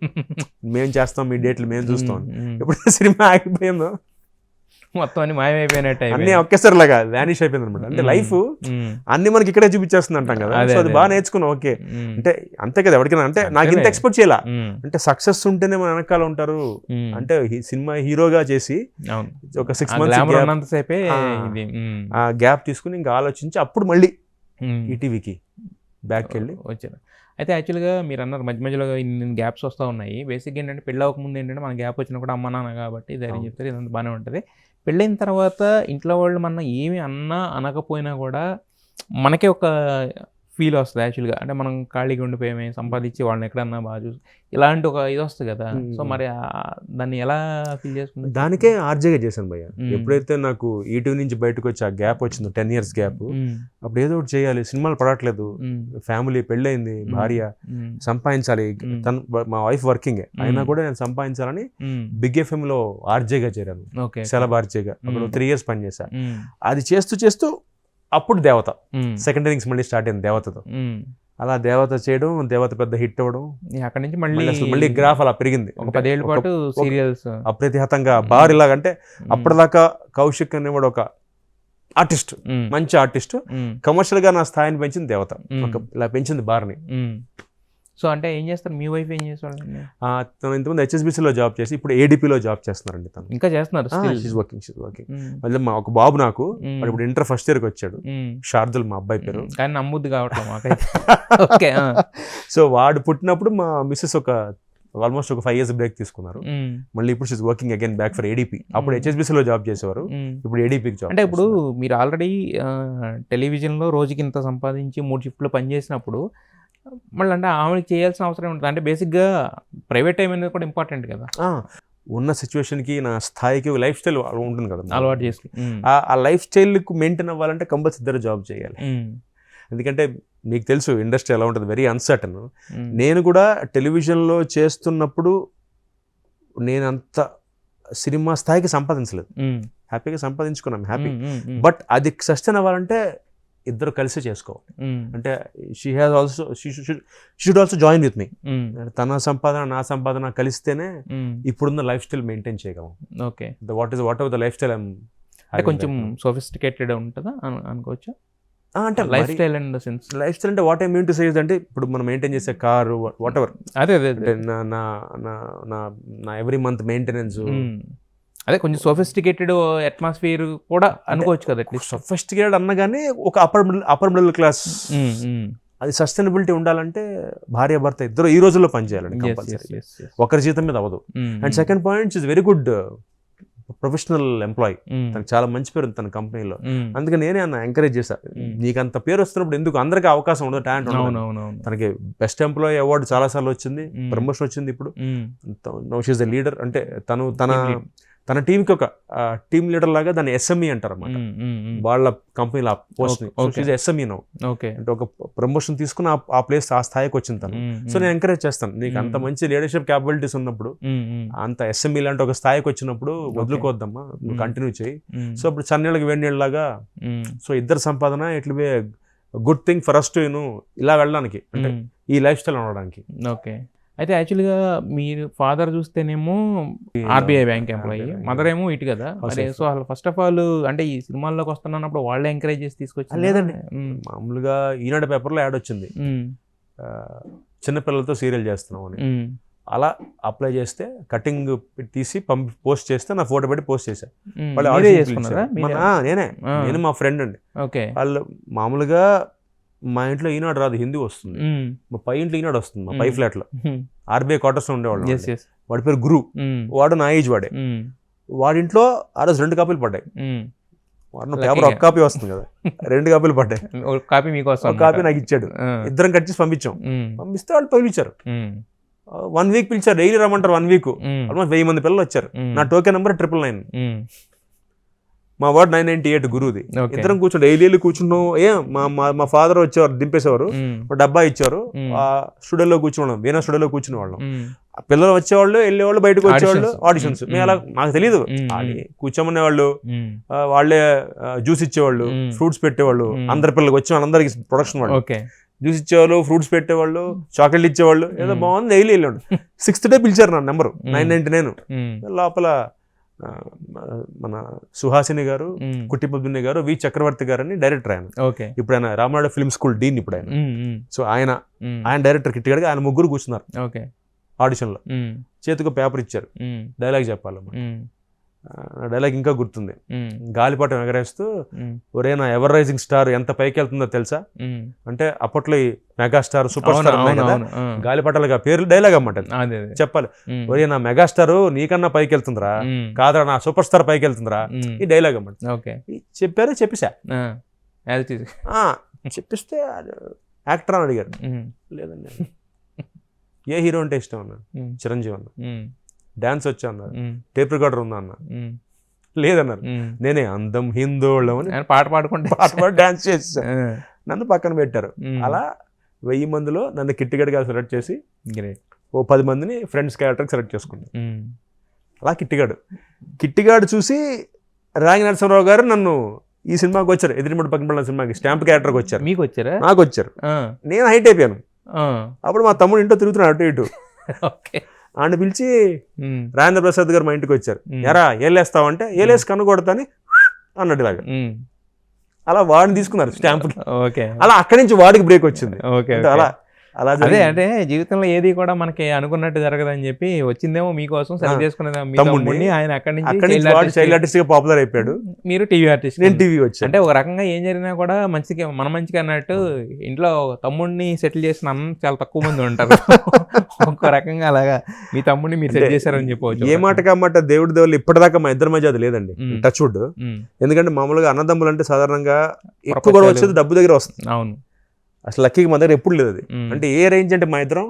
మేము చేస్తాం, మీ డేట్లు మేము చూస్తాం. ఎప్పుడైతే సినిమా ఆగిపోయిందో మొత్తం అన్ని మాయమైపోయినట్టు, అన్ని ఒకేసారి లాగా వానిష్ అయిపోయింది అనమాట. అంటే లైఫ్ అన్ని మనకి ఇక్కడే చూపించేస్తుంది అంటాం కదా. సో అది బాగా నేర్చుకున్నాం. ఓకే అంటే అంతే కదా ఎవరికైనా. అంటే నాకు ఇంత ఎక్స్పెక్ట్ చేయాల. అంటే సక్సెస్ ఉంటేనే మన వెనకాల ఉంటారు. అంటే సినిమా హీరోగా చేసి ఒక 6 months గ్యాప్ తీసుకుని ఇంకా ఆలోచించి అప్పుడు మళ్ళీ ఈటీవీకి బ్యాక్ వెళ్ళి వచ్చాను. అయితే యాక్చువల్గా మీరు అన్నారు మధ్య మధ్యలో ఇన్ని గ్యాప్స్ వస్తూ ఉన్నాయి. బేసిక్గా ఏంటంటే పెళ్ళి అవ్వకముందు ఏంటంటే మన గ్యాప్ వచ్చినా కూడా అమ్మ నాన్న కాబట్టి ధైర్యం చెప్తారు, ఇదంతా బాగానే ఉంటుంది. పెళ్ళైన తర్వాత ఇంట్లో వాళ్ళు మన ఏమి అన్నా అనకపోయినా కూడా మనకే ఒక ఫీల్ వస్తుంది యాక్చువల్గా. అంటే మనం ఖాళీగా ఉండిపోయామే, సంపాదించి వాళ్ళని ఎక్కడన్నా బాగా చూసి ఇలాంటి ఒక ఇది వస్తుంది కదా. సో మరి దాన్ని ఎలా ఫీల్ చేసుకుంటారు? దానికే ఆర్జేగా చేశాను భయ్య. ఎప్పుడైతే నాకు ఈటీవీ నుంచి బయటకు వచ్చి ఆ గ్యాప్ వచ్చిందో 10 years గ్యాప్, అప్పుడు ఏదో ఒకటి చేయాలి, సినిమాలు పడట్లేదు, ఫ్యామిలీ, పెళ్ళయింది, భార్య, సంపాదించాలి. మా వైఫ్ వర్కింగ్ అయినా కూడా నేను సంపాదించాలని బిగ్ FM లో ఆర్జేగా చేరాను, సెలబ్ ఆర్జేగా. అప్పుడు 3 years పనిచేశా. అది చేస్తూ అప్పుడు దేవత సెకండ్ ఇన్నింగ్స్ మళ్ళీ స్టార్ట్ అయింది దేవతతో. అలా దేవత చేయడం, దేవత పెద్ద హిట్ అవ్వడం, అక్కడి నుంచి మళ్ళీ గ్రాఫ్ అలా పెరిగింది. ఒక 10 ఏళ్ల పాటు సీరియల్స్ అప్రతిహతంగా బాగా ఇలాగంటే. అప్పటిదాకా కౌశిక్ అనేవాడు ఒక ఆర్టిస్ట్, మంచి ఆర్టిస్ట్. కమర్షియల్ గా నా స్థాయిని పెంచింది దేవత, ఇలా పెంచింది బార్ని. సో అంటే ఏం చేస్తారు, మీ వైఫ్ ఏం చేస్తారు? తను ఇంతకుముందు HSBCలో జాబ్ చేసి ఇప్పుడు ADPలో జాబ్ చేస్తున్నారండి. తను ఇంకా చేస్తున్నారు, వర్కింగ్. మళ్ళీ ఒక బాబు నాకు ఇప్పుడు ఇంటర్ ఫస్ట్ ఇయర్కి వచ్చాడు, షార్దుల్ మా అబ్బాయి పేరు. కానీ నమ్ముద్ది కావట్లేదు. సో వాడు పుట్టినప్పుడు మా మిస్సెస్ ఆల్మోస్ట్ ఒక 5 years బ్రేక్ తీసుకున్నారు. మళ్ళీ ఇప్పుడు she's working again back for ADP. అప్పుడు HSBCలో జాబ్ చేసేవారు, ఇప్పుడు ADPకి జాబ్. అంటే ఇప్పుడు మీరు ఆల్రెడీ టెలివిజన్లో రోజుకి ఇంత సంపాదించి 3 షిఫ్ట్లు పనిచేసినప్పుడు మళ్ళీ అంటే ఆమెకి చేయాల్సిన అవసరం ఉంటుంది. అంటే బేసిక్గా ప్రైవేట్ టైం అనేది కూడా ఇంపార్టెంట్ కదా. ఉన్న సిచ్యువేషన్కి, నా స్థాయికి లైఫ్ స్టైల్ ఉంటుంది కదా, అలవాటు చేసి ఆ లైఫ్ స్టైల్కి మెయింటైన్ అవ్వాలంటే కంపల్సరీ ఇద్దరు జాబ్ చేయాలి. ఎందుకంటే మీకు తెలుసు ఇండస్ట్రీ ఎలా ఉంటుంది, వెరీ అన్సర్టన్. నేను కూడా టెలివిజన్లో చేస్తున్నప్పుడు నేనంత సినిమా స్థాయికి సంపాదించలేదు, హ్యాపీగా సంపాదించుకున్నాం, హ్యాపీ. బట్ అది సస్టైన్ అవ్వాలంటే ఇద్దరు కలిసి చేసుకోవాలి. అంటే she should also join with me. తన సంపాదన నా సంపాదన కలిస్తేనే ఇప్పుడున్న లైఫ్ స్టైల్ మెయింటైన్ చేయగలం. Okay, whatever the lifestyle కొంచెం సోఫిస్టికేటెడ్ ఉంటుందా అనుకోవచ్చు. అంటే lifestyle and sense. Lifestyle అంటే what I mean to say అంటే ఇప్పుడు మనం మెయింటైన్ చేసే కారు వాట్ ఎవర్, అదే అంటే నా ఎవ్రీ మంత్ మెయింటెనెన్స్, అదే కొంచెం సోఫిస్టికేటెడ్ అట్మాస్ఫియర్ కూడా అనుకోవచ్చు కదా. అట్లీస్ట్ సఫిస్టికేటెడ్ అన్నగానే ఒక అప్పర్ మిడిల్ క్లాస్, అది సస్టైనబిలిటీ ఉండాలంటే భార్య భర్త ఇద్దరు ఈ రోజుల్లో పనిచేయాలండి కంపల్సరీ, ఒకరి జీతం మీద అవ్వదు. And second point is very good professional employee, తనకు చాలా మంచి పేరు ఉంది తన కంపెనీలో. అందుకే నేనే అన్న ఎంకరేజ్ చేశాను, నీకు అంత పేరు వస్తున్నప్పుడు ఎందుకు అందరికీ అవకాశం ఉండదు, టాలెంట్ ఉండదు. తనకి బెస్ట్ ఎంప్లాయీ అవార్డు చాలా సార్లు వచ్చింది, ప్రమోషన్ వచ్చింది. ఇప్పుడు now she is the leader, అంటే తను తన టీంకి ఒక టీమ్ లీడర్ లాగా దాన్ని ఎస్ఎంఈ అంటారు అన్నమాట వాళ్ళ కంపెనీలో ఆ పోస్ట్ ని. ఎస్ఎంఈ నో, అంటే ఒక ప్రమోషన్ తీసుకుని ఆ ప్లేస్ ఆ స్థాయికి వచ్చింది తను. సో నేను ఎంకరేజ్ చేస్తాను, నీకు అంత మంచి లీడర్షిప్ క్యాపబిలిటీస్ ఉన్నప్పుడు, అంత ఎస్ఎంఈ లాంటి ఒక స్థాయికి వచ్చినప్పుడు వదులుకోవద్దమ్మా, నువ్వు కంటిన్యూ చేయి. సో అప్పుడు చన్నీళ్ళకి వేడినీళ్ళలాగా, సో ఇద్దరు సంపాదన it will be good thing for us to ఇలా వెళ్ళడానికి, అంటే ఈ లైఫ్ స్టైల్ ఉండడానికి. ఓకే. అయితే యాక్చువల్గా మీరు ఫాదర్ చూస్తేనేమో ఆర్బీఐ బ్యాంక్ ఎంప్లాయీ, మదర్ ఏమో ఇటు కదా. సో అసలు ఫస్ట్ ఆఫ్ ఆల్ అంటే ఈ సినిమాల్లోకి వస్తున్నప్పుడు వాళ్ళే ఎంకరేజ్ చేసి తీసుకొచ్చి? లేదండి, మామూలుగా ఈనాడు పేపర్లో యాడ్ వచ్చింది, చిన్నపిల్లలతో సీరియల్ చేస్తున్నాం అని. అలా అప్లై చేస్తే కటింగ్ తీసి పోస్ట్ చేస్తే నా ఫోటో పెట్టి పోస్ట్ చేశాను. నేను మా ఫ్రెండ్ అండి. వాళ్ళు మామూలుగా మా ఇంట్లో ఈనాడు రాదు, హిందీ వస్తుంది. మా పై ఇంట్లో ఈనాడు వస్తుంది, మా పై ఫ్లాట్ లో ఆర్బీఐ క్వార్టర్స్ లో ఉండేవాళ్ళు. వాడి పేరు గురు, వాడు నా ఏజ్ వాడే. వాడింట్లో ఆ రోజు 2 కాపీలు పడ్డాయి. వాడు పేపర్ ఒక కాపీ వస్తుంది కదా, 2 కాపీలు పడ్డాయి. ఒక కాపీ నాకు ఇచ్చాడు, ఇద్దరం కట్ చేసి పంపించాం. పంపిస్తే వాళ్ళు పిలిచారు, 1 వీక్ పిలిచారు, డైలీ రమ్మంటారు 1 వీక్. ఆల్మోస్ట్ 1000 మంది పిల్లలు వచ్చారు. నా టోకెన్ నెంబర్ 999, మా వార్డ్ 998 గురువుది. ఇద్దరం కూర్చొని డైలీ కూర్చున్నాం. మా ఫాదర్ వచ్చేవారు, దింపేసేవారు, డబ్బా ఇచ్చారు, ఆ స్టూడియోలో కూర్చున్నాం, వీణా స్టూడియోలో కూర్చునే వాళ్ళం. పిల్లలు వచ్చేవాళ్ళు, వెళ్ళేవాళ్ళు, బయటకు వచ్చేవాళ్ళు, ఆడిషన్స్. మేము అలా మాకు తెలియదు, కూర్చోమనే వాళ్ళు, వాళ్ళే జ్యూస్ ఇచ్చేవాళ్ళు, ఫ్రూట్స్ పెట్టేవాళ్ళు, అందరి పిల్లలకి వచ్చే వాళ్ళందరికి ప్రొడక్షన్ వాళ్ళు జ్యూస్ ఇచ్చేవాళ్ళు, ఫ్రూట్స్ పెట్టేవాళ్ళు, చాక్లెట్లు ఇచ్చేవాళ్ళు. ఏదో బాగుంది, డైలీ వెళ్ళాడు. 6th డే పిలిచారు నా నెంబరు 999. లోపల మన సుహాసిని గారు, కుట్టిపద్మిని గారు, వి చక్రవర్తి గారు అని డైరెక్టర్ ఆయన. ఇప్పుడు ఆయన రామనాయుడు ఫిల్మ్ స్కూల్ డీన్ ఇప్పుడు ఆయన. సో ఆయన డైరెక్టర్ కిట్టిగాడిగా ఆయన ముగ్గురు కూర్చున్నారు ఆడిషన్ లో. చేతికి పేపర్ ఇచ్చారు, డైలాగ్ చెప్పాలమ్మా. డైలాగ్ ఇంకా గుర్తుంది, గాలిపటం ఎగరేస్తూ, ఒరే నా ఎవర్ రైజింగ్ స్టార్ ఎంత పైకి వెళ్తుందో తెలుసా అంటే, అప్పట్లో ఈ మెగాస్టార్ సూపర్ స్టార్ గాలిపటాలుగా పేర్లు డైలాగ్ అన్నమాట చెప్పాలి. ఒరే నా మెగాస్టార్ నీకన్నా పైకి వెళ్తుందిరా, కాదరా నా సూపర్ స్టార్ పైకి వెళ్తుందిరా, ఈ డైలాగ్ అన్నమాట. చెప్పారు, చెప్పేసా. చెప్పిస్తే యాక్టర్ అని అడిగారు. లేదండి, ఏ హీరో అంటే ఇష్టం అన్నా, చిరంజీవి అన్న. డాన్స్ వచ్చా అన్నారు, టేప్ రికార్డర్ ఉందా అన్న. లేదన్నారు. నేనే అందం హిందోళం అని పాట పాడి డాన్స్ చేసా. నన్ను పక్కన పెట్టారు. అలా 1000 మందిలో నన్ను కిట్టిగాడిగా సెలెక్ట్ చేసి ఓ 10 మందిని ఫ్రెండ్స్ క్యారెక్టర్కి సెలెక్ట్ చేసుకున్నాను. అలా కిట్టిగాడు చూసి రాగి నరసింహరావు గారు నన్ను ఈ సినిమాకి వచ్చారు, ఎదిరిమడి పక్కన సినిమాకి స్టాంప్ క్యారెక్టర్కి వచ్చారు. మీకు వచ్చారా? నాకు వచ్చారు. నేను హైట్ అయిపోయాను. అప్పుడు మా తమ్ముడు ఇంట్లో తిరుగుతున్నాడు అటు ఇటు. ఆయన పిలిచి రాజేంద్ర ప్రసాద్ గారు మా ఇంటికి వచ్చారు. ఎరా ఏలేస్తావంటే ఏలేసి కనుగొడతా అని అన్నట్టు ఇలాగా. అలా వాడిని తీసుకున్నారు స్టాంప్. అలా అక్కడి నుంచి వాడికి బ్రేక్ వచ్చింది. అలా అదే అంటే జీవితంలో ఏది కూడా మనకి అనుకున్నట్టు జరగదని చెప్పి వచ్చిందేమో మీకోసం సెలెక్ట్ చేసుకునేది. ఆయన అక్కడి నుంచి చైల్డ్ ఆర్టిస్ట్ గా పాపులర్ అయిపోయాడు. మీరు టీవీ ఆర్టిస్ట్. నేను టీవీ వచ్చి అంటే ఒక రకంగా ఏం జరిగినా కూడా మంచికి మన మంచిగా అన్నట్టు ఇంట్లో తమ్ముడిని సెటిల్ చేసిన అన్న చాలా తక్కువ మంది ఉంటారు. ఒక రకంగా అలాగా మీ తమ్ముడిని మీరు సెటిల్ చేశారని చెప్పవచ్చు. ఏ మాట కామాట దేవుడి దేవుళ్ళు ఇప్పటిదాకా మా ఇద్దరి మధ్య అది లేదండి, టచ్ వుడ్. ఎందుకంటే మామూలుగా అన్నదమ్ములు అంటే సాధారణంగా ఎక్కువ కూడా వచ్చేది డబ్బు దగ్గర వస్తుంది. అవును, అసలు లక్కీకి మా దగ్గర ఎప్పుడు లేదు అది. అంటే ఏ రేంజ్ అంటే మా ఇద్దరం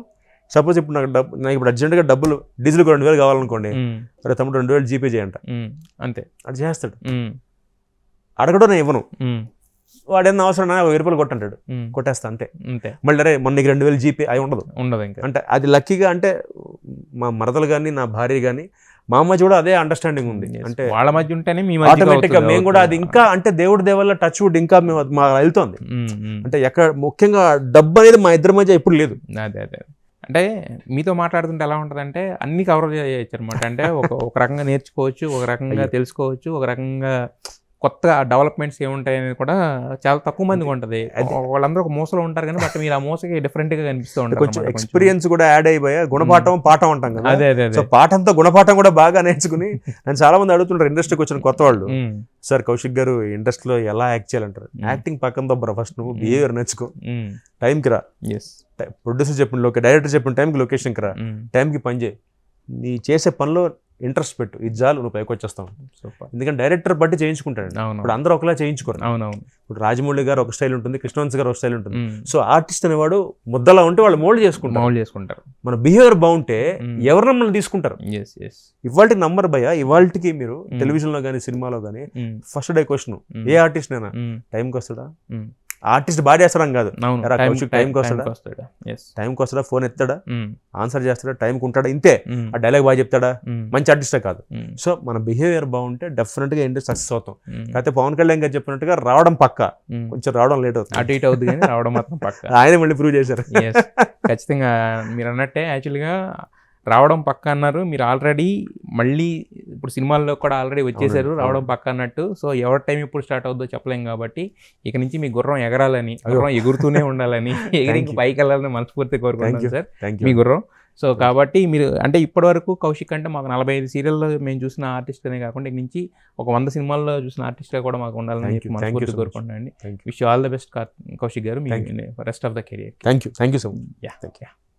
సపోజ్ ఇప్పుడు నాకు ఇప్పుడు అర్జెంట్గా డబ్బులు డీజిల్ 2000 కావాలనుకోండి, అరే తమ్ముడు 2000 జీపే చేయంట అంతే, అది చేస్తాడు. అడగడం నేను ఇవ్వను, వాడేమన్నా అవసరం 1000 రూపాయలు కొట్టంటాడు, కొట్టేస్తా అంతే. మళ్ళీ అరే మొన్న 2000 జీపే అవి ఉండదు. అంటే అది లక్కీగా అంటే మా మరదలు కానీ నా భార్య కానీ మా మధ్య కూడా అదే అండర్స్టాండింగ్ ఉంది. అంటే వాళ్ళ మధ్య ఉంటేనే ఆటోమేటిక్గా మేము కూడా అది ఇంకా అంటే దేవుడి దేవల్ల టచ్ వుడ్ ఇంకా మా వెళ్తోంది. అంటే ఎక్కడ ముఖ్యంగా డబ్బు అనేది మా ఇద్దరి మధ్య ఎప్పుడు లేదు. అదే అదే అంటే మీతో మాట్లాడుతుంటే ఎలా ఉంటుంది అంటే అన్ని కవర్ చేయొచ్చు అనమాట. అంటే ఒక రకంగా నేర్చుకోవచ్చు, ఒక రకంగా తెలుసుకోవచ్చు, ఒక రకంగా కొత్త డెవలప్మెంట్స్ ఏముంటాయి అనేది కూడా చాలా తక్కువ మందికి ఉంటుంది. వాళ్ళందరూ ఒక మూసలో ఉంటారు కానీ బట్ మీరు ఆ మూసకి డిఫరెంట్గా కనిపిస్తూ ఉంటారు. కొంచెం ఎక్స్పీరియన్స్ కూడా యాడ్ అయిపోయా, గుణపాఠం పాఠం అంటాం కదా. అదే అదే సో పాఠంతో గుణపాఠం కూడా బాగా నేర్చుకుని నన్ను చాలా మంది అడుగుతుంటారు ఇండస్ట్రీకి వచ్చిన కొత్త వాళ్ళు, సార్ కౌశిక్ గారు ఇండస్ట్రీలో ఎలా యాక్ట్ చేయాలంటారు. యాక్టింగ్ పక్కన దొబ్బరా, ఫస్ట్ నువ్వు బిహేవియర్ నేర్చుకో, టైంకి రా, ప్రొడ్యూసర్ చెప్పిన డైరెక్టర్ చెప్పిన టైంకి లొకేషన్కి రా, టైంకి పని చేయి, నీ చేసే పనిలో ఇంట్రెస్ట్ పెట్టు, ఇది చాలు నువ్వు పైకి వచ్చేస్తావు. ఎందుకంటే డైరెక్టర్ బట్టి చేయించుకుంటాడు. ఇప్పుడు అందరూ ఒకలా చేయించుకోరు. ఇప్పుడు రాజమౌళి గారు ఒక స్టైల్ ఉంటుంది, కృష్ణవంశీ గారు ఒక స్టైల్ ఉంటుంది. సో ఆర్టిస్ట్ అనేవాడు ముద్దలా ఉంటే వాళ్ళు మోల్డ్ చేసుకుంటారు. మన బిహేవియర్ బాగుంటే ఎవరు నమ్మల్ని తీసుకుంటారు. ఇవాళకి నంబర్ భయ, ఇవాళకి మీరు టెలివిజన్ లో కానీ సినిమాలో కానీ ఫస్ట్ డే క్వశ్చన్, ఏ ఆర్టిస్ట్ నేనా టైంకి వస్తాడా, ఆర్టిస్ట్ బాగా చేస్తాడని కాదు, టైంకి వస్తాడా, ఫోన్ ఎత్తాడా, ఆన్సర్ చేస్తాడా, టైంకి ఉంటాడా, ఇంతే. ఆ డైలాగ్ బాగా చెప్తాడా, మంచి ఆర్టిస్టే కాదు. సో మన బిహేవియర్ బాగుంటే డెఫినెట్ గా ఏంటి సక్సెస్ అవుతాం. కాకపోతే పవన్ కళ్యాణ్ గారు చెప్పినట్టుగా రావడం పక్క, కొంచెం రావడం లేట్ అవుతుంది, అటు ఇటు అవుతుంది కానీ రావడం మాత్రం పక్క. ఆయన మళ్ళీ ప్రూవ్ చేశారు. ఖచ్చితంగా మీరు అన్నట్టే యాక్చువల్గా రావడం పక్క అన్నారు. మీరు ఆల్రెడీ మళ్ళీ ఇప్పుడు సినిమాల్లో కూడా ఆల్రెడీ వచ్చేసారు, రావడం పక్క అన్నట్టు. సో ఎవరి టైం ఎప్పుడు స్టార్ట్ అవుద్దో చెప్పలేం కాబట్టి ఇక నుంచి మీ గుర్రం ఎగరాలని, గుర్రం ఎగురుతూనే ఉండాలని, ఎగిరికి పైకి వెళ్ళాలని మనస్ఫూర్తి కోరుకుంటున్నాను సార్ మీ గుర్రం. సో కాబట్టి మీరు అంటే ఇప్పటి వరకు కౌశిక్ అంటే మాకు 45 సీరియల్లో మేము చూసిన ఆర్టిస్ట్ అనే కాకుండా ఇక నుంచి ఒక 100 సినిమాల్లో చూసిన ఆర్టిస్ట్గా కూడా మాకు ఉండాలని చెప్పి మనస్ఫూర్తి కోరుకుంటున్నాను అండి. Wish all the best Kaushik garu, మీ rest of the career. Thank you so much.